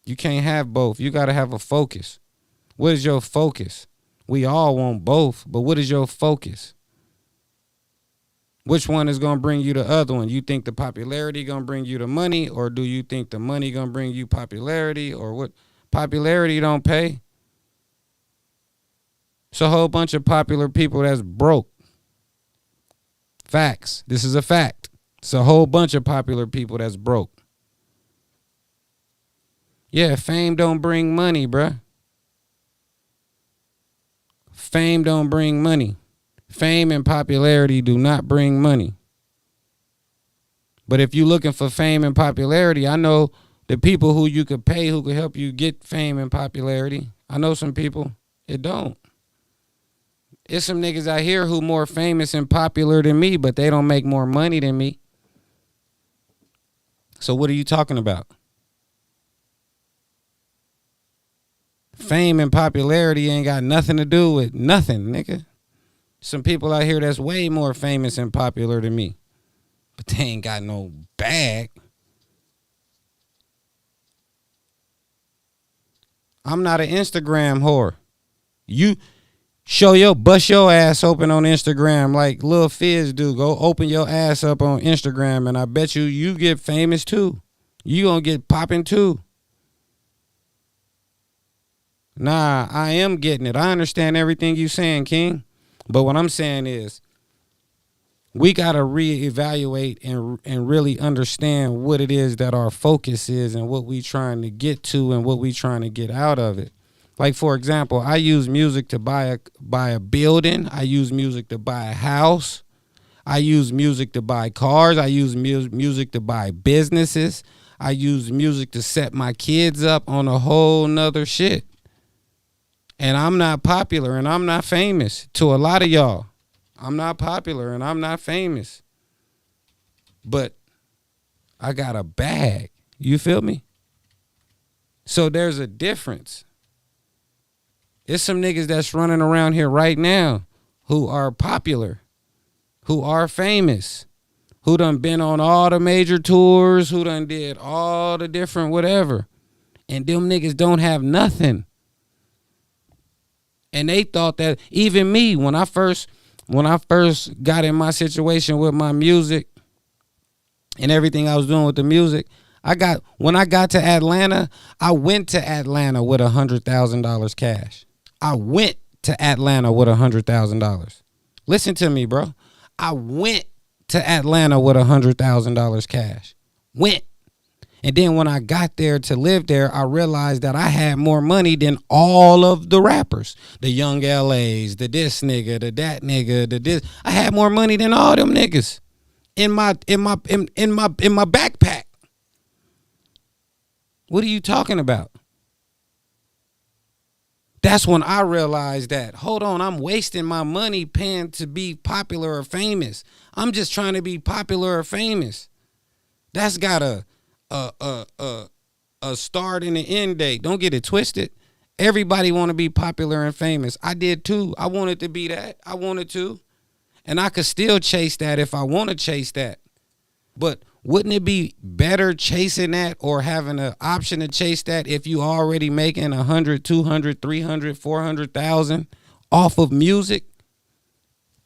You can't have both. You got to have a focus. What is your focus? We all want both, but what is your focus? Which one is going to bring you the other one? You think the popularity going to bring you the money, or do you think the money going to bring you popularity, or what? Popularity don't pay. It's a whole bunch of popular people that's broke. Facts. This is a fact. It's a whole bunch of popular people that's broke. Yeah, fame don't bring money, bruh. Fame don't bring money. Fame and popularity do not bring money. But if you're looking for fame and popularity, I know the people who you could pay who could help you get fame and popularity. I know some people. It don't. It's some niggas out here who more famous and popular than me, but they don't make more money than me. So what are you talking about? Fame and popularity ain't got nothing to do with nothing, nigga. Some people out here that's way more famous and popular than me, but they ain't got no bag. I'm not an Instagram whore. You bust your ass open on Instagram like Lil Fizz do. Go open your ass up on Instagram and I bet you get famous too. You gonna get popping too. Nah, I am getting it. I understand everything you saying, King. But what I'm saying is we got to reevaluate and really understand what it is that our focus is and what we trying to get to and what we trying to get out of it. Like, for example, I use music to buy a building. I use music to buy a house. I use music to buy cars. I use music to buy businesses. I use music to set my kids up on a whole nother shit. And I'm not popular and I'm not famous to a lot of y'all. I'm not popular and I'm not famous. But I got a bag. You feel me? So there's a difference. There's some niggas that's running around here right now who are popular, who are famous, who done been on all the major tours, who done did all the different whatever. And them niggas don't have nothing. And they thought that even me, when I first got in my situation with my music and everything I was doing with the music, when I got to Atlanta, I went to Atlanta with $100,000 cash. I went to Atlanta with $100,000. Listen to me, bro. I went to Atlanta with $100,000 cash. Went. And then when I got there to live there, I realized that I had more money than all of the rappers. The Young LAs, the this nigga, the that nigga, the this. I had more money than all them niggas in my backpack. What are you talking about? That's when I realized that, hold on, I'm wasting my money paying to be popular or famous. I'm just trying to be popular or famous. That's got a start and an end date. Don't get it twisted. Everybody want to be popular and famous. I did too. I wanted to be that. I wanted to. And I could still chase that if I want to chase that. But wouldn't it be better chasing that or having an option to chase that if you already making 100, 200, 300, 400,000 off of music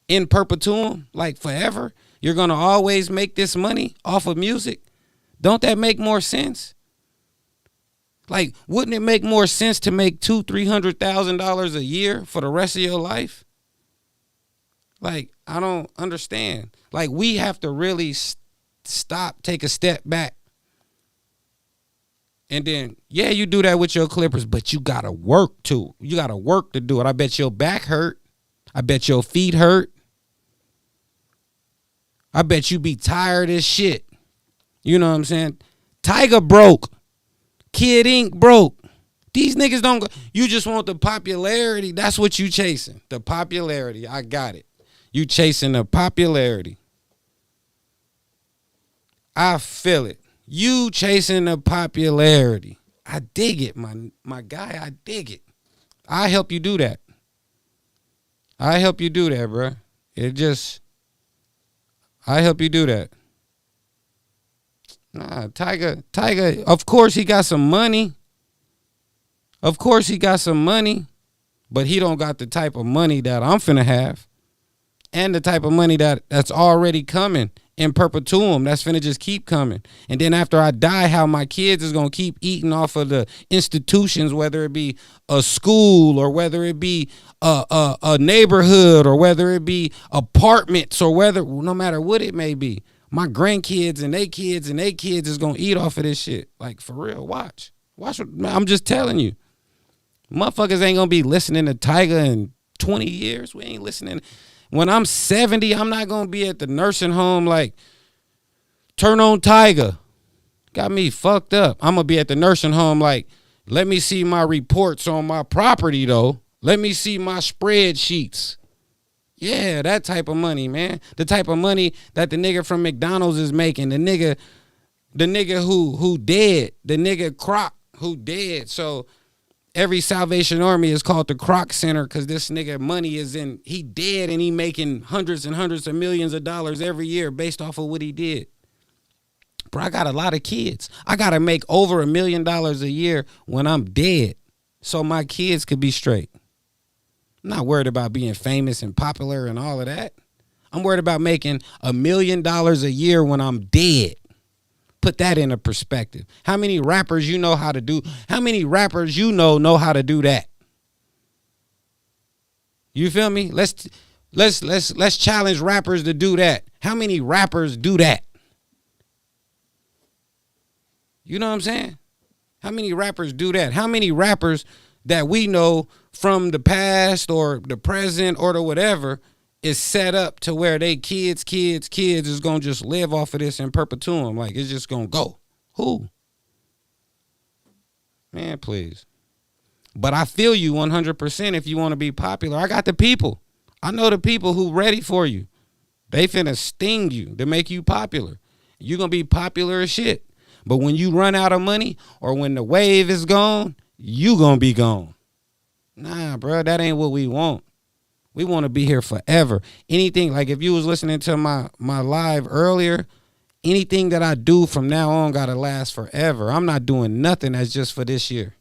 in perpetuum, like forever? You're going to always make this money off of music. Don't that make more sense? Like, wouldn't it make more sense to make $200,000-$300,000 a year for the rest of your life? Like, I don't understand. Like, we have to really stop, take a step back. And then, yeah, you do that with your Clippers, but you got to work too. You got to work to do it. I bet your back hurt. I bet your feet hurt. I bet you be tired as shit. You know what I'm saying? Tiger broke. Kid Ink broke. These niggas don't go. You just want the popularity. That's what you chasing. The popularity. I got it. You chasing the popularity. I feel it. You chasing the popularity. I dig it, my guy. I dig it. I help you do that. I help you do that, bro. I help you do that. Nah, Tiger, of course he got some money. Of course he got some money. But he don't got the type of money that I'm finna have. And the type of money that's already coming in perpetuum. That's finna just keep coming. And then after I die, how my kids is gonna keep eating off of the institutions, whether it be a school or whether it be a neighborhood or whether it be apartments or no matter what it may be. My grandkids and they kids and they kids is gonna eat off of this shit. Like, for real, watch. I'm just telling you. Motherfuckers ain't gonna be listening to Tiger and 20 years. We ain't listening. When I'm 70, I'm not going to be at the nursing home like, turn on Tiger. Got me fucked up. I'm going to be at the nursing home like, let me see my reports on my property, though. Let me see my spreadsheets. Yeah, that type of money, man. The type of money that the nigga from McDonald's is making. The nigga who dead. The nigga Croc who dead. So every Salvation Army is called the Croc Center because this nigga money is in. He dead and he making hundreds and hundreds of millions of dollars every year based off of what he did. Bro, I got a lot of kids. I got to make over $1 million a year when I'm dead so my kids could be straight. I'm not worried about being famous and popular and all of that. I'm worried about making $1 million a year when I'm dead. Put that into perspective. How many rappers you know how to do? How many rappers you know how to do that? You feel me? Let's challenge rappers to do that. How many rappers do that? You know what I'm saying? How many rappers do that? How many rappers that we know from the past or the present or the whatever is set up to where they kids is going to just live off of this in perpetuum? Like, it's just going to go. Who? Man, please. But I feel you 100% if you want to be popular. I got the people. I know the people who ready for you. They finna sting you to make you popular. You're going to be popular as shit. But when you run out of money or when the wave is gone, you gonna be gone. Nah, bro, that ain't what we want. We want to be here forever. Anything, like if you was listening to my live earlier, anything that I do from now on gotta last forever. I'm not doing nothing that's just for this year.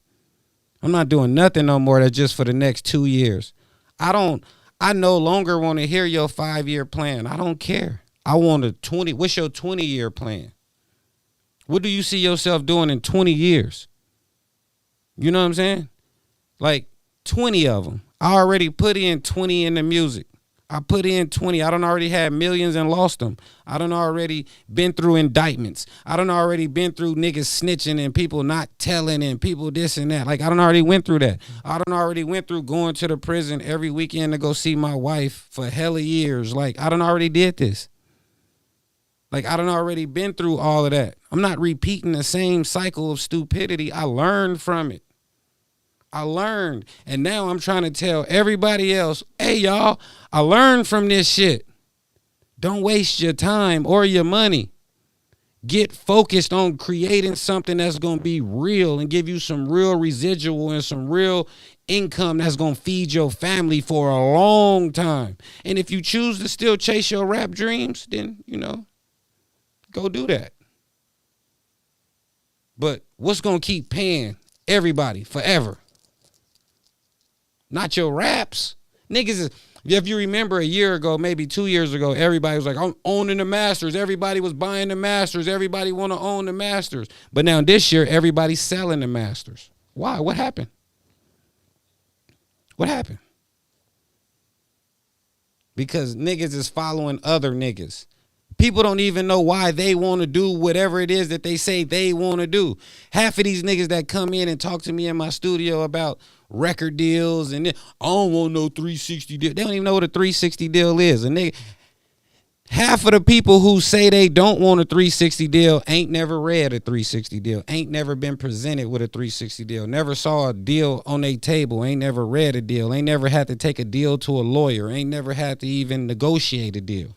I'm not doing nothing no more that's just for the next 2 years. I no longer want to hear your 5-year plan. I don't care. I want what's your 20-year plan? What do you see yourself doing in 20 years? You know what I'm saying? Like 20 of them. I already put in 20 in the music. I put in 20. I done already had millions and lost them. I done already been through indictments. I done already been through niggas snitching and people not telling and people this and that. Like I done already went through that. I done already went through going to the prison every weekend to go see my wife for hella years. Like I done already did this. Like, I done already been through all of that. I'm not repeating the same cycle of stupidity. I learned from it. I learned. And now I'm trying to tell everybody else, hey, y'all, I learned from this shit. Don't waste your time or your money. Get focused on creating something that's going to be real and give you some real residual and some real income that's going to feed your family for a long time. And if you choose to still chase your rap dreams, then, go do that. But what's going to keep paying everybody forever? Not your raps. Niggas, if you remember a year ago, maybe 2 years ago, everybody was like, I'm owning the masters. Everybody was buying the masters. Everybody want to own the masters. But now this year, everybody's selling the masters. Why? What happened? What happened? Because niggas is following other niggas. People don't even know why they want to do whatever it is that they say they want to do. Half of these niggas that come in and talk to me in my studio about record deals and I don't want no 360 deal. They don't even know what a 360 deal is. And half of the people who say they don't want a 360 deal ain't never read a 360 deal, ain't never been presented with a 360 deal, never saw a deal on their table, ain't never read a deal, ain't never had to take a deal to a lawyer, ain't never had to even negotiate a deal.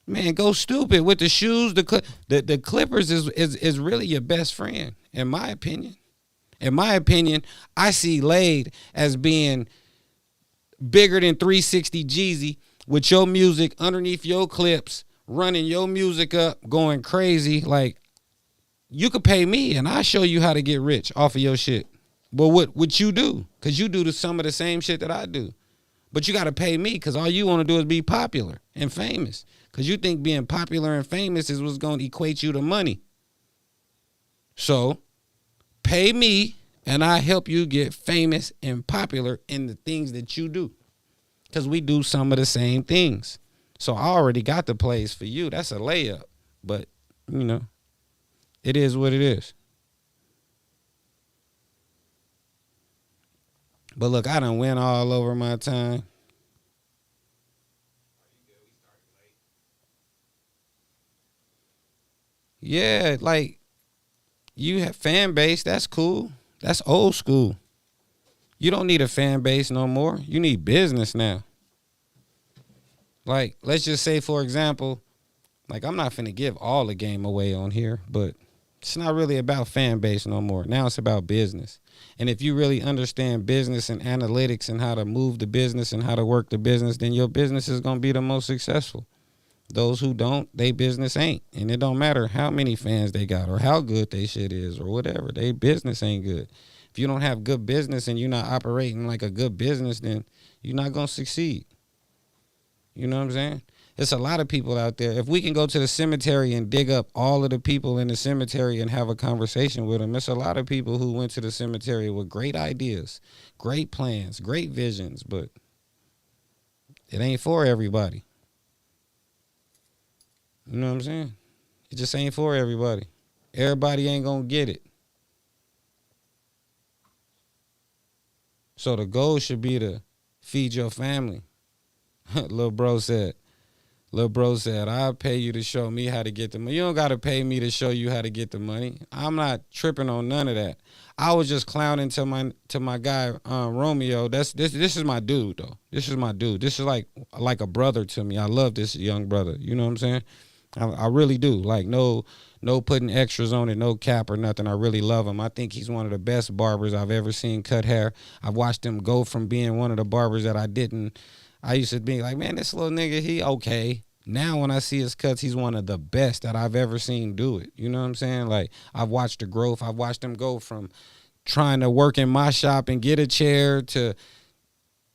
Man, go stupid with the shoes. The Clippers is really your best friend, in my opinion. In my opinion, I see Laid as being bigger than 360 Jeezy with your music underneath your clips, running your music up, going crazy. Like, you could pay me and I'll show you how to get rich off of your shit. But what you do? Because you do some of the same shit that I do. But you got to pay me because all you want to do is be popular and famous. Because you think being popular and famous is what's going to equate you to money. So pay me and I help you get famous and popular in the things that you do. Because we do some of the same things. So I already got the plays for you. That's a layup. But, it is what it is. But look, I done went all over my time. Yeah, like you have fan base, that's cool. That's old school. You don't need a fan base no more. You need business now. Like, let's just say, for example, like I'm not finna give all the game away on here, but it's not really about fan base no more. Now it's about business. And if you really understand business and analytics and how to move the business and how to work the business, then your business is gonna be the most successful. Those who don't, they business ain't. And it don't matter how many fans they got or how good they shit is or whatever. They business ain't good. If you don't have good business and you're not operating like a good business, then you're not going to succeed. You know what I'm saying? It's a lot of people out there. If we can go to the cemetery and dig up all of the people in the cemetery and have a conversation with them, it's a lot of people who went to the cemetery with great ideas, great plans, great visions, but it ain't for everybody. You know what I'm saying? It just ain't for everybody. Everybody ain't gonna get it. So the goal should be to feed your family. Lil bro said, I'll pay you to show me how to get the money. You don't gotta pay me to show you how to get the money. I'm not tripping on none of that. I was just clowning to my guy Romeo. This is my dude though. This is my dude. This is like a brother to me. I love this young brother. You know what I'm saying? I really do. Like no putting extras on it, no cap or nothing. I really love him. I think he's one of the best barbers I've ever seen cut hair. I've watched him go from being one of the barbers that I used to be like, man, this little nigga, he okay. Now when I see his cuts, he's one of the best that I've ever seen do it. You know what I'm saying? Like I've watched the growth. I've watched him go from trying to work in my shop and get a chair to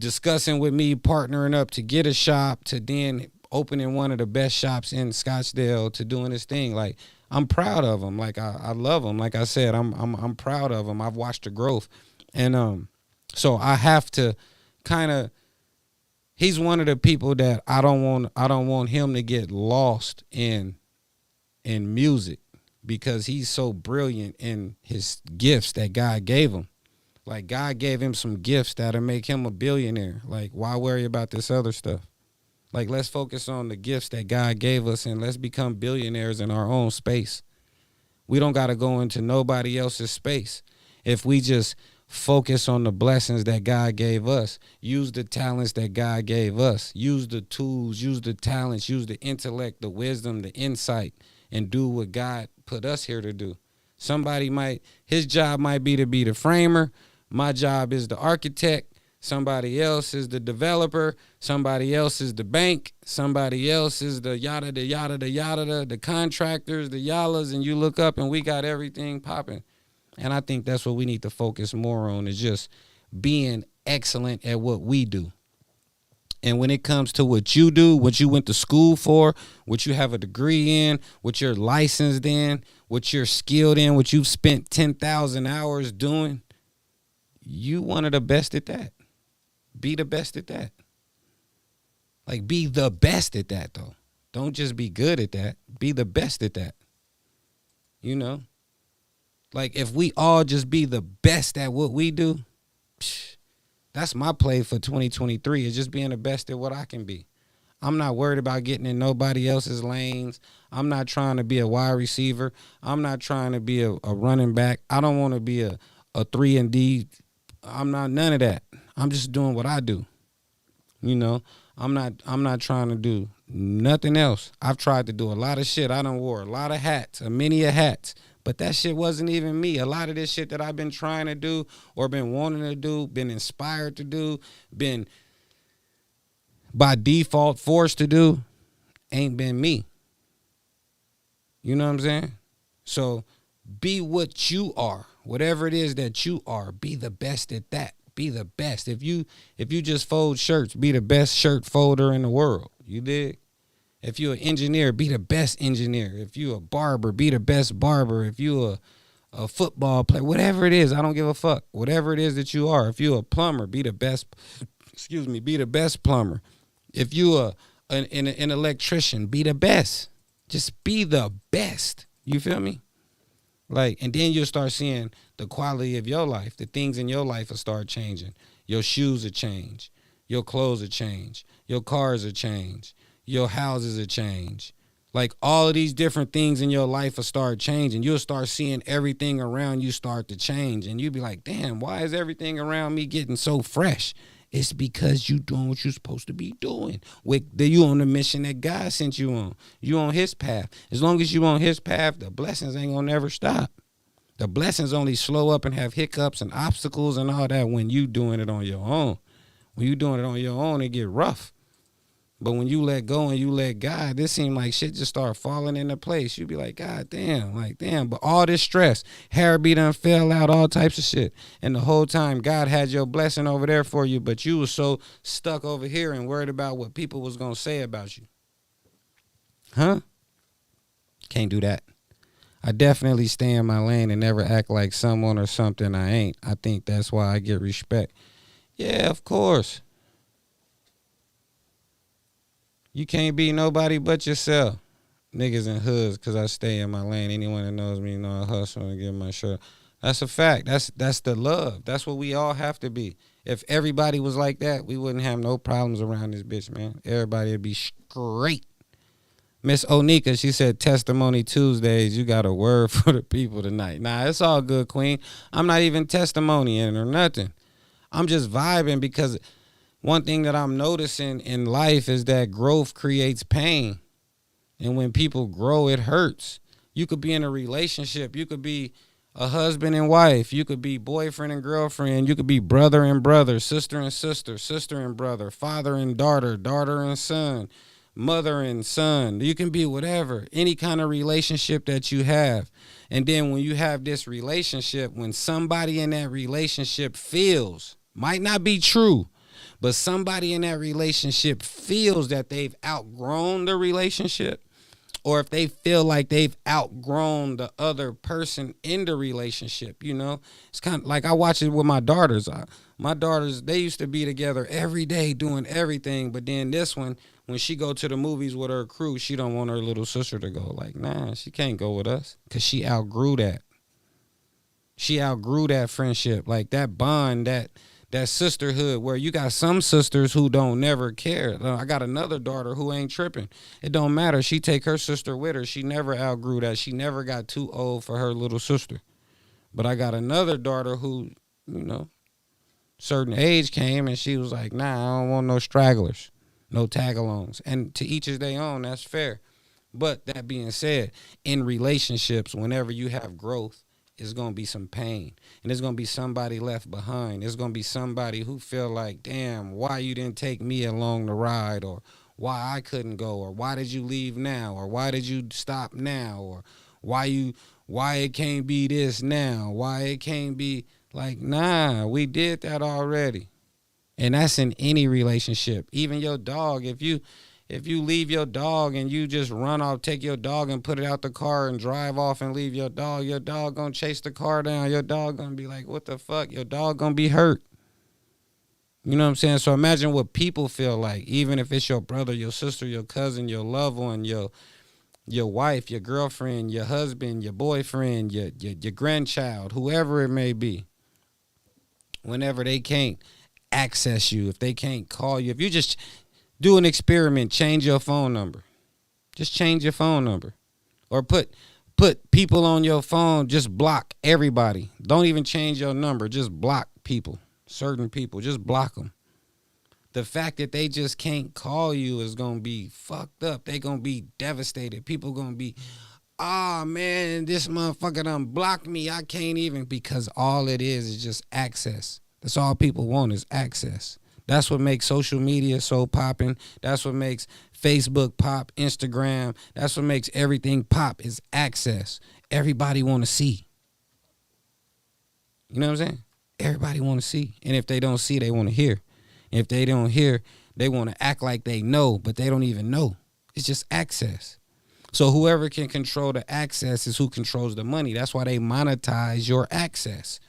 discussing with me, partnering up to get a shop to then opening one of the best shops in Scottsdale to doing his thing. Like I'm proud of him. Like I love him. Like I said, I'm proud of him. I've watched the growth. And so I have to kind of, he's one of the people that I don't want him to get lost in music because he's so brilliant in his gifts that God gave him. Like God gave him some gifts that'll make him a billionaire. Like why worry about this other stuff? Like, let's focus on the gifts that God gave us and let's become billionaires in our own space. We don't got to go into nobody else's space. If we just focus on the blessings that God gave us, use the talents that God gave us, use the tools, use the talents, use the intellect, the wisdom, the insight, and do what God put us here to do. His job might be to be the framer. My job is the architect. Somebody else is the developer. Somebody else is the bank. Somebody else is the yada, the contractors, the yallas, and you look up and we got everything popping. And I think that's what we need to focus more on is just being excellent at what we do. And when it comes to what you do, what you went to school for, what you have a degree in, what you're licensed in, what you're skilled in, what you've spent 10,000 hours doing, you one of the best at that. Be the best at that. Like, be the best at that, though. Don't just be good at that. Be the best at that. You know? Like, if we all just be the best at what we do, that's my play for 2023 is just being the best at what I can be. I'm not worried about getting in nobody else's lanes. I'm not trying to be a wide receiver. I'm not trying to be a running back. I don't want to be a 3-and-D. I'm not none of that. I'm just doing what I do. You know, I'm not trying to do nothing else. I've tried to do a lot of shit. I done wore a lot of hats, many hats, but that shit wasn't even me. A lot of this shit that I've been trying to do or been wanting to do, been inspired to do, been by default forced to do, ain't been me. You know what I'm saying? So be what you are. Whatever it is that you are, be the best at that. Be the best. If you just fold shirts, be the best shirt folder in the world. You dig? If you're an engineer, be the best engineer. If you're a barber, be the best barber. If you're a football player, whatever it is, I don't give a fuck. Whatever it is that you are. If you're a plumber, be the best. Be the best plumber. If you're an electrician, be the best. Just be the best. You feel me? Like, and then you'll start seeing the quality of your life. The things in your life will start changing. Your shoes will change. Your clothes will change. Your cars will change. Your houses will change. Like, all of these different things in your life will start changing. You'll start seeing everything around you start to change. And you'll be like, damn, why is everything around me getting so fresh? It's because you doing what you're supposed to be doing. You on the mission that God sent you on. You on his path. As long as you on his path, the blessings ain't gonna never stop. The blessings only slow up and have hiccups and obstacles and all that when you doing it on your own. When you doing it on your own, it get rough. But when you let go and you let God, this seem like shit just start falling into place. You be like, God damn, like, damn. But all this stress, hair be done fell out, all types of shit. And the whole time God had your blessing over there for you, but you was so stuck over here and worried about what people was going to say about you. Huh? Can't do that. I definitely stay in my lane and never act like someone or something I ain't. I think that's why I get respect. Yeah, of course. You can't be nobody but yourself. Niggas in hoods, because I stay in my lane. Anyone that knows me know I hustle and get my shirt. That's a fact. That's the love. That's what we all have to be. If everybody was like that, we wouldn't have no problems around this bitch, man. Everybody would be straight. Miss Onika, she said, Testimony Tuesdays, you got a word for the people tonight. Nah, it's all good, Queen. I'm not even testimonying or nothing. I'm just vibing because one thing that I'm noticing in life is that growth creates pain. And when people grow, it hurts. You could be in a relationship. You could be a husband and wife. You could be boyfriend and girlfriend. You could be brother and brother, sister and sister, sister and brother, father and daughter, daughter and son, mother and son. You can be whatever, any kind of relationship that you have. And then when you have this relationship, when somebody in that relationship feels, might not be true, but somebody in that relationship feels that they've outgrown the relationship, or if they feel like they've outgrown the other person in the relationship, you know, it's kind of like I watch it with my daughters. My daughters, they used to be together every day doing everything. But then this one, when she go to the movies with her crew, she don't want her little sister to go. Like, nah, she can't go with us because she outgrew that. She outgrew that friendship, like that bond, that sisterhood, where you got some sisters who don't never care. I got another daughter who ain't tripping. It don't matter. She take her sister with her. She never outgrew that. She never got too old for her little sister. But I got another daughter who, you know, certain age came and she was like, nah, I don't want no stragglers, no tag-alongs. And to each is their own, that's fair. But that being said, in relationships, whenever you have growth, it's going to be some pain. And there's going to be somebody left behind. There's going to be somebody who feel like, damn, why you didn't take me along the ride, or why I couldn't go, or why did you leave now, or why did you stop now, or why it can't be this now, why it can't be like, nah, we did that already. And that's in any relationship. Even your dog, if you leave your dog and you just run off, take your dog and put it out the car and drive off and leave your dog gonna chase the car down. Your dog gonna be like, what the fuck? Your dog gonna be hurt. You know what I'm saying? So imagine what people feel like, even if it's your brother, your sister, your cousin, your loved one, your wife, your girlfriend, your husband, your boyfriend, your grandchild, whoever it may be. Whenever they can't access you, if they can't call you, if you just do an experiment, change your phone number. Just change your phone number. Or put people on your phone, just block everybody. Don't even change your number, just block people. Certain people, just block them. The fact that they just can't call you is going to be fucked up. They going to be devastated. People going to be, man, this motherfucker done blocked me. I can't even, because all it is just access. That's all people want is access. That's what makes social media so popping. That's what makes Facebook pop, Instagram. That's what makes everything pop is access. Everybody want to see. You know what I'm saying? Everybody want to see. And if they don't see, they want to hear. And if they don't hear, they want to act like they know, but they don't even know. It's just access. So whoever can control the access is who controls the money. That's why they monetize your access.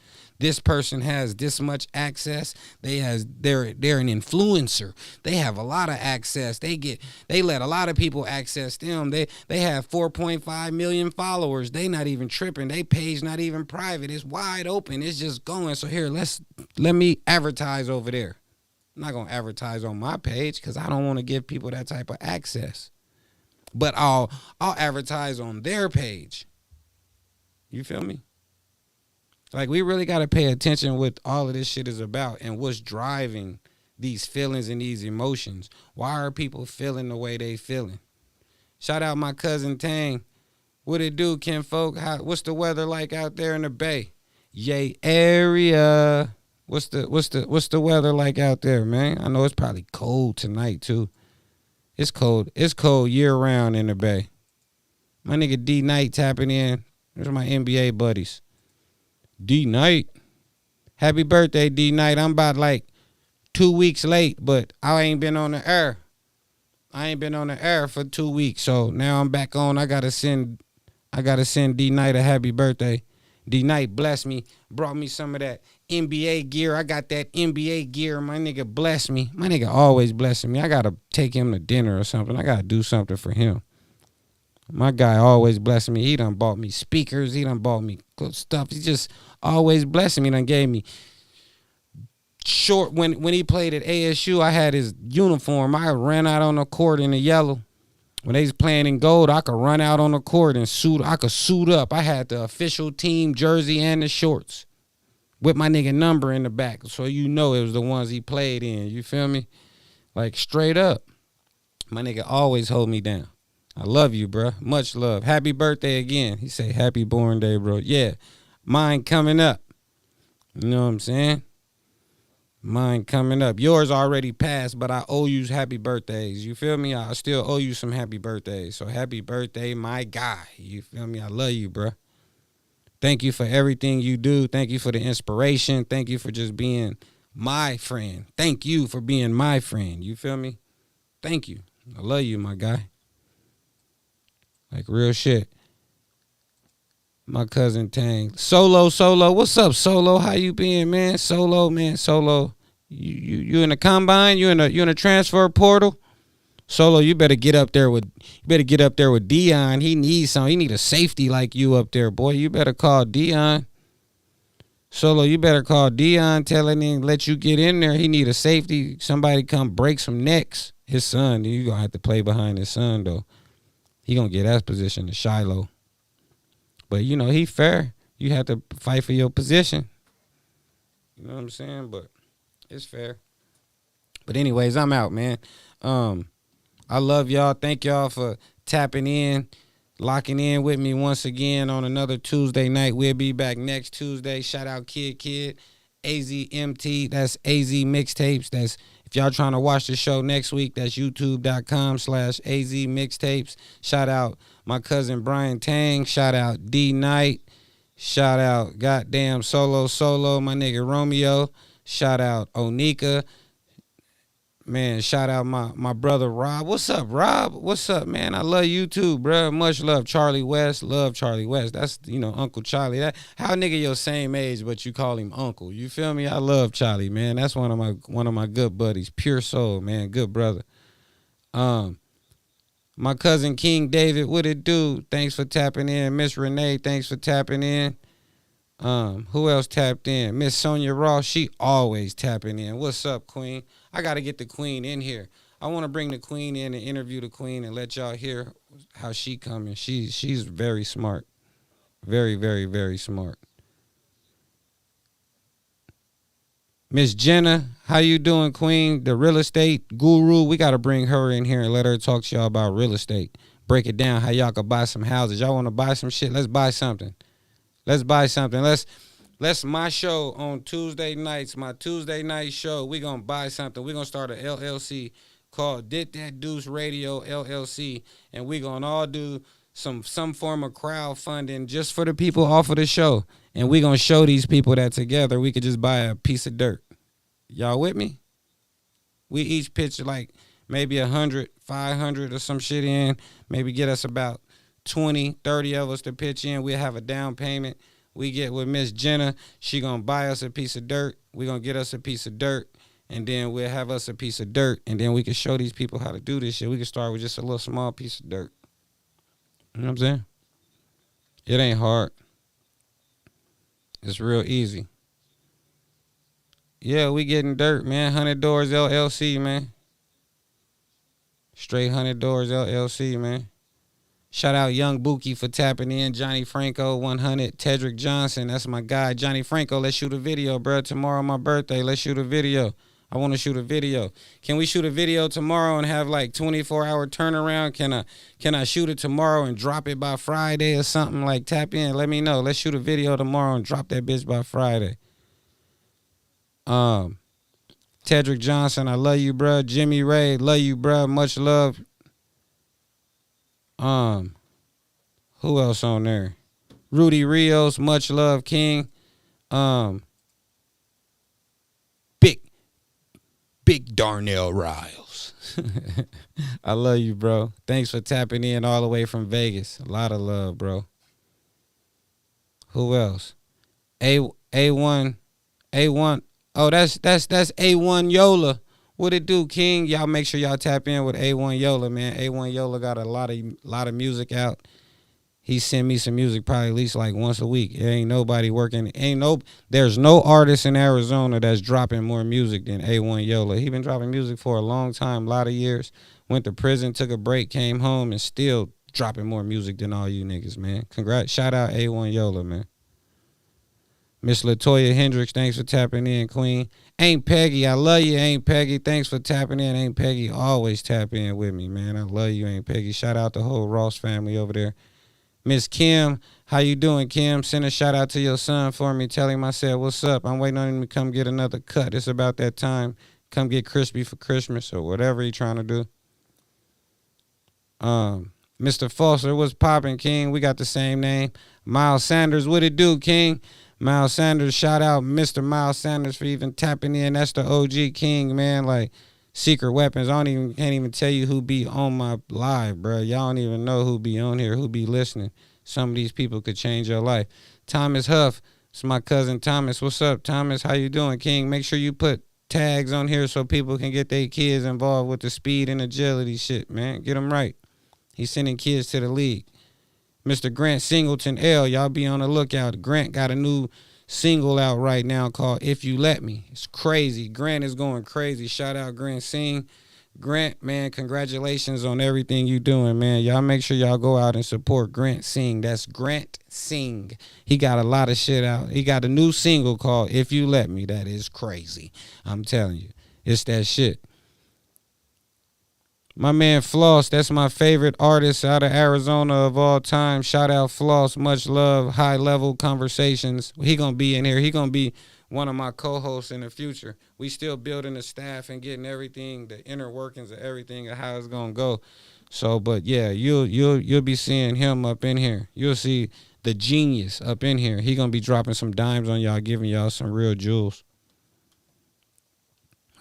This person has this much access. They're an influencer. They have a lot of access. They let a lot of people access them. They have 4.5 million followers. They not even tripping. They page not even private. It's wide open. It's just going. So here, let me advertise over there. I'm not gonna advertise on my page because I don't want to give people that type of access. But I'll advertise on their page. You feel me? Like, we really got to pay attention what all of this shit is about and what's driving these feelings and these emotions. Why are people feeling the way they feeling? Shout out my cousin Tang. What it do, kinfolk? What's the weather like out there in the Bay? Yay area. What's the weather like out there, man? I know it's probably cold tonight too. It's cold. It's cold year round in the Bay. My nigga D Knight tapping in. Those are my NBA buddies. D Knight. Happy birthday, D Knight. I'm about like 2 weeks late, but I ain't been on the air. I ain't been on the air for 2 weeks, so now I'm back on. I gotta send D Knight a happy birthday. D Knight blessed me, brought me some of that NBA gear. I got that NBA gear. My nigga blessed me. My nigga always blessing me. I gotta take him to dinner or something. I gotta do something for him. My guy always blessing me. He done bought me speakers. He done bought me good stuff. He just always blessing me. Done gave me short. When he played at ASU, I had his uniform. I ran out on the court in the yellow. When they was playing in gold, I could run out on the court and suit. I could suit up. I had the official team jersey and the shorts with my nigga number in the back. So you know it was the ones he played in. You feel me? Like, straight up. My nigga always hold me down. I love you, bro. Much love. Happy birthday again. He say, happy born day, bro. Yeah, mine coming up. You know what I'm saying? Mine coming up. Yours already passed, but I owe you happy birthdays. You feel me? I still owe you some happy birthdays. So happy birthday, my guy. You feel me? I love you, bro. Thank you for everything you do. Thank you for the inspiration. Thank you for just being my friend. Thank you for being my friend. You feel me? Thank you. I love you, my guy. Like, real shit. My cousin Tang. Solo. What's up, Solo? How you been, man? Solo, man. Solo. You in the combine? You in a transfer portal? Solo, you better get up there with Dion. He needs some. He need a safety like you up there, boy. You better call Dion. Solo, you better call Dion, telling him let you get in there. He need a safety. Somebody come break some necks. His son. You gonna have to play behind his son though. He gonna get that position to Shiloh. But, you know, he fair. You have to fight for your position. You know what I'm saying? But it's fair. But anyways, I'm out, man. I love y'all. Thank y'all for tapping in, locking in with me once again on another Tuesday night. We'll be back next Tuesday. Shout out Kid, AZMT. That's AZ Mixtapes. That's, if y'all trying to watch the show next week, that's youtube.com/AZ Mixtapes. Shout out my cousin Brian Tang. Shout out D Knight. Shout out goddamn Solo, my nigga Romeo. Shout out Onika. Man, shout out my brother Rob. What's up, Rob? What's up, man? I love you too, bro. Much love. Charlie West. Love Charlie West. That's, you know, Uncle Charlie. That, how nigga your same age, but you call him Uncle. You feel me? I love Charlie, man. That's one of my good buddies. Pure soul, man. Good brother. My cousin King David, what it do? Thanks for tapping in. Miss Renee, thanks for tapping in. Who else tapped in? Miss Sonia Ross, she always tapping in. What's up, Queen? I got to get the Queen in here. I want to bring the Queen in and interview the Queen and let y'all hear how she coming. She's very smart. Very, very, very smart. Miss Jenna, how you doing, Queen? The real estate guru. We got to bring her in here and let her talk to y'all about real estate. Break it down, how y'all could buy some houses. Y'all want to buy some shit? Let's buy something. Let's buy something. Let's my show on Tuesday nights, my Tuesday night show. We going to buy something. We going to start a LLC called Did That Deuce Radio LLC. And we going to all do some form of crowdfunding just for the people off of the show. And we going to show these people that together we could just buy a piece of dirt. Y'all with me? We each pitch like maybe 100, 500 or some shit in. Maybe get us about 20, 30 of us to pitch in. We'll have a down payment. We get with Miss Jenna. She gonna buy us a piece of dirt. We gonna get us a piece of dirt. And then we'll have us a piece of dirt. And then we can show these people how to do this shit. We can start with just a little small piece of dirt. You know what I'm saying? It ain't hard. It's real easy. Yeah, we getting dirt, man. 100 Doors LLC, man. Straight 100 Doors LLC, man. Shout out Young Buki for tapping in. Johnny Franco 100. Tedrick Johnson, that's my guy. Johnny Franco, let's shoot a video, bro. Tomorrow my birthday. Let's shoot a video. I want to shoot a video. Can we shoot a video tomorrow and have like 24-hour turnaround? Can I shoot it tomorrow and drop it by Friday or something? Like, tap in. Let me know. Let's shoot a video tomorrow and drop that bitch by Friday. Tedrick Johnson, I love you, bro. Jimmy Ray, love you, bro. Much love. Who else on there? Rudy Rios, much love, King. Big Darnell Riles. I love you, bro. Thanks for tapping in all the way from Vegas. A lot of love, bro. Who else? A1. Oh, that's A1 Yola. What it do, King? Y'all make sure y'all tap in with A1 Yola, man. A1 Yola got a lot of music out. He send me some music probably at least like once a week. There ain't nobody working. There's no artist in Arizona that's dropping more music than A1 Yola. He been dropping music for a long time, a lot of years. Went to prison, took a break, came home, and still dropping more music than all you niggas, man. Congrats. Shout out A1 Yola, man. Miss Latoya Hendricks, thanks for tapping in, Queen. Ain't Peggy, I love you, Ain't Peggy. Thanks for tapping in, Ain't Peggy. Always tap in with me, man. I love you, Ain't Peggy. Shout out the whole Ross family over there. Miss Kim, how you doing, Kim? Send a shout out to your son for me. Tell him I said, what's up? I'm waiting on him to come get another cut. It's about that time. Come get crispy for Christmas or whatever he trying to do. Mr. Foster, what's popping, King? We got the same name. Miles Sanders, what it do, King? Miles Sanders, shout out Mr. Miles Sanders for even tapping in. That's the OG King, man. Like, Secret Weapons. Can't even tell you who be on my live, bro. Y'all don't even know who be on here, who be listening. Some of these people could change your life. Thomas Huff, it's my cousin Thomas. What's up, Thomas? How you doing, King? Make sure you put tags on here so people can get their kids involved with the speed and agility shit, man. Get them right. He's sending kids to the league. Mr. Grant Singleton L, y'all be on the lookout. Grant got a new single out right now called If You Let Me. It's crazy. Grant is going crazy. Shout out Grant Sing. Grant, man, congratulations on everything you doing, man. Y'all make sure y'all go out and support Grant Sing. That's Grant Sing. He got a lot of shit out. He got a new single called If You Let Me. That is crazy. I'm telling you. It's that shit. My man Floss, that's my favorite artist out of Arizona of all time. Shout out Floss, much love, high level conversations. He gonna be in here. He gonna be one of my co-hosts in the future. We still building the staff and getting everything, the inner workings of everything of how it's gonna go. So, but yeah, you'll be seeing him up in here. You'll see the genius up in here. He gonna be dropping some dimes on y'all, giving y'all some real jewels.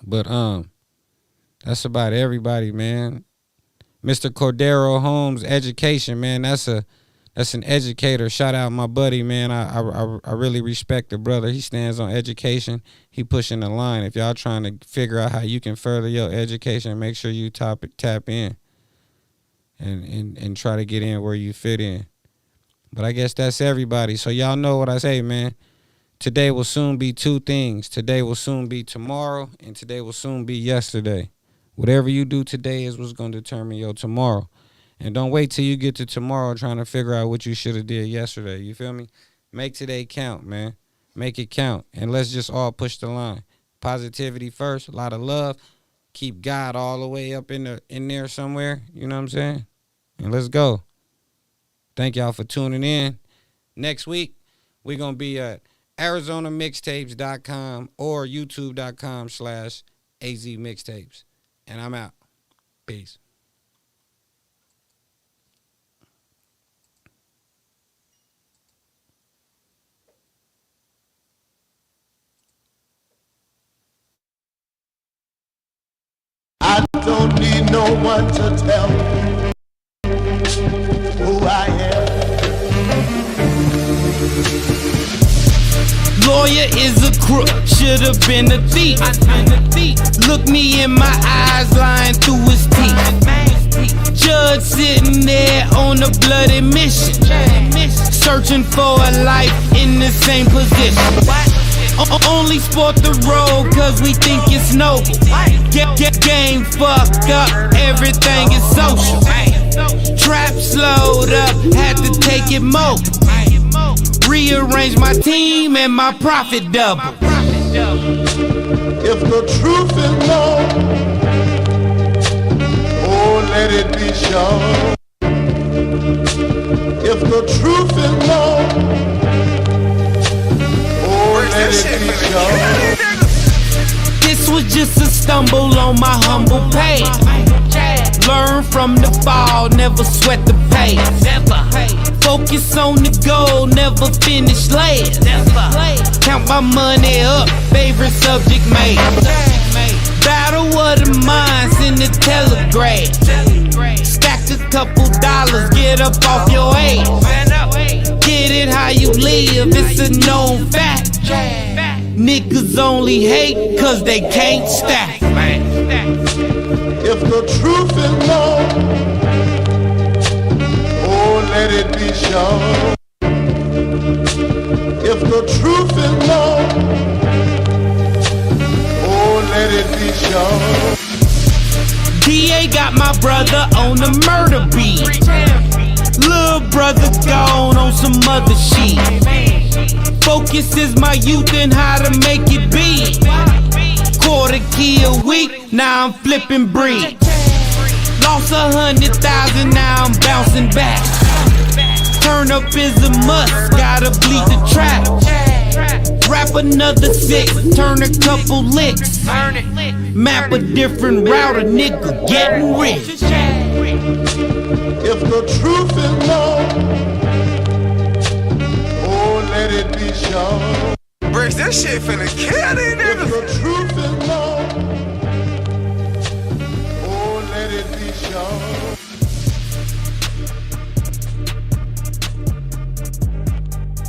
But that's about everybody, man. Mr. Cordero Holmes, education, man. That's an educator. Shout out my buddy, man. I really respect the brother. He stands on education. He pushing the line. If y'all trying to figure out how you can further your education, make sure you tap in and try to get in where you fit in. But I guess that's everybody. So y'all know what I say, man. Today will soon be two things. Today will soon be tomorrow, and today will soon be yesterday. Whatever you do today is what's going to determine your tomorrow. And don't wait till you get to tomorrow trying to figure out what you should have did yesterday. You feel me? Make today count, man. Make it count. And let's just all push the line. Positivity first. A lot of love. Keep God all the way up in there somewhere. You know what I'm saying? And let's go. Thank y'all for tuning in. Next week, we're going to be at ArizonaMixtapes.com or YouTube.com/AZMixtapes. And I'm out. Peace. I don't need no one to tell me who I am. Lawyer is a crook, should've been a thief. Look me in my eyes, lying through his teeth. Judge sitting there on a bloody mission, searching for a life in the same position. Only sport the road cause we think it's noble. Get game fucked up, everything is social. Trap slowed up, had to take it mobile. Rearrange my team and my profit double. If the truth is known, oh, let it be shown. If the truth is known, oh, let it be shown. This was just a stumble on my humble path. Learn from the fall, never sweat the pace. Focus on the goal, never finish last. Count my money up, favorite subject made. Battle of the minds in the telegraph. Stack a couple dollars, get up off your ass. Get it how you live, it's a known fact. Niggas only hate cause they can't stack. If the truth is known, oh, let it be shown. If the truth is known, oh, let it be shown. DA got my brother on the murder beat. Little brother gone on some other shit. Focus is my youth and how to make it big. Quarter key a week, now I'm flipping bread. Lost 100,000, now I'm bouncing back. Turn up is a must, gotta bleed the track. Rap another 6, turn a couple licks. Map a different route, a nigga getting rich. If the truth is known, oh, let it be shown. Bricks, that shit finna kill these If niggas. the truth is known, oh, let it be shown.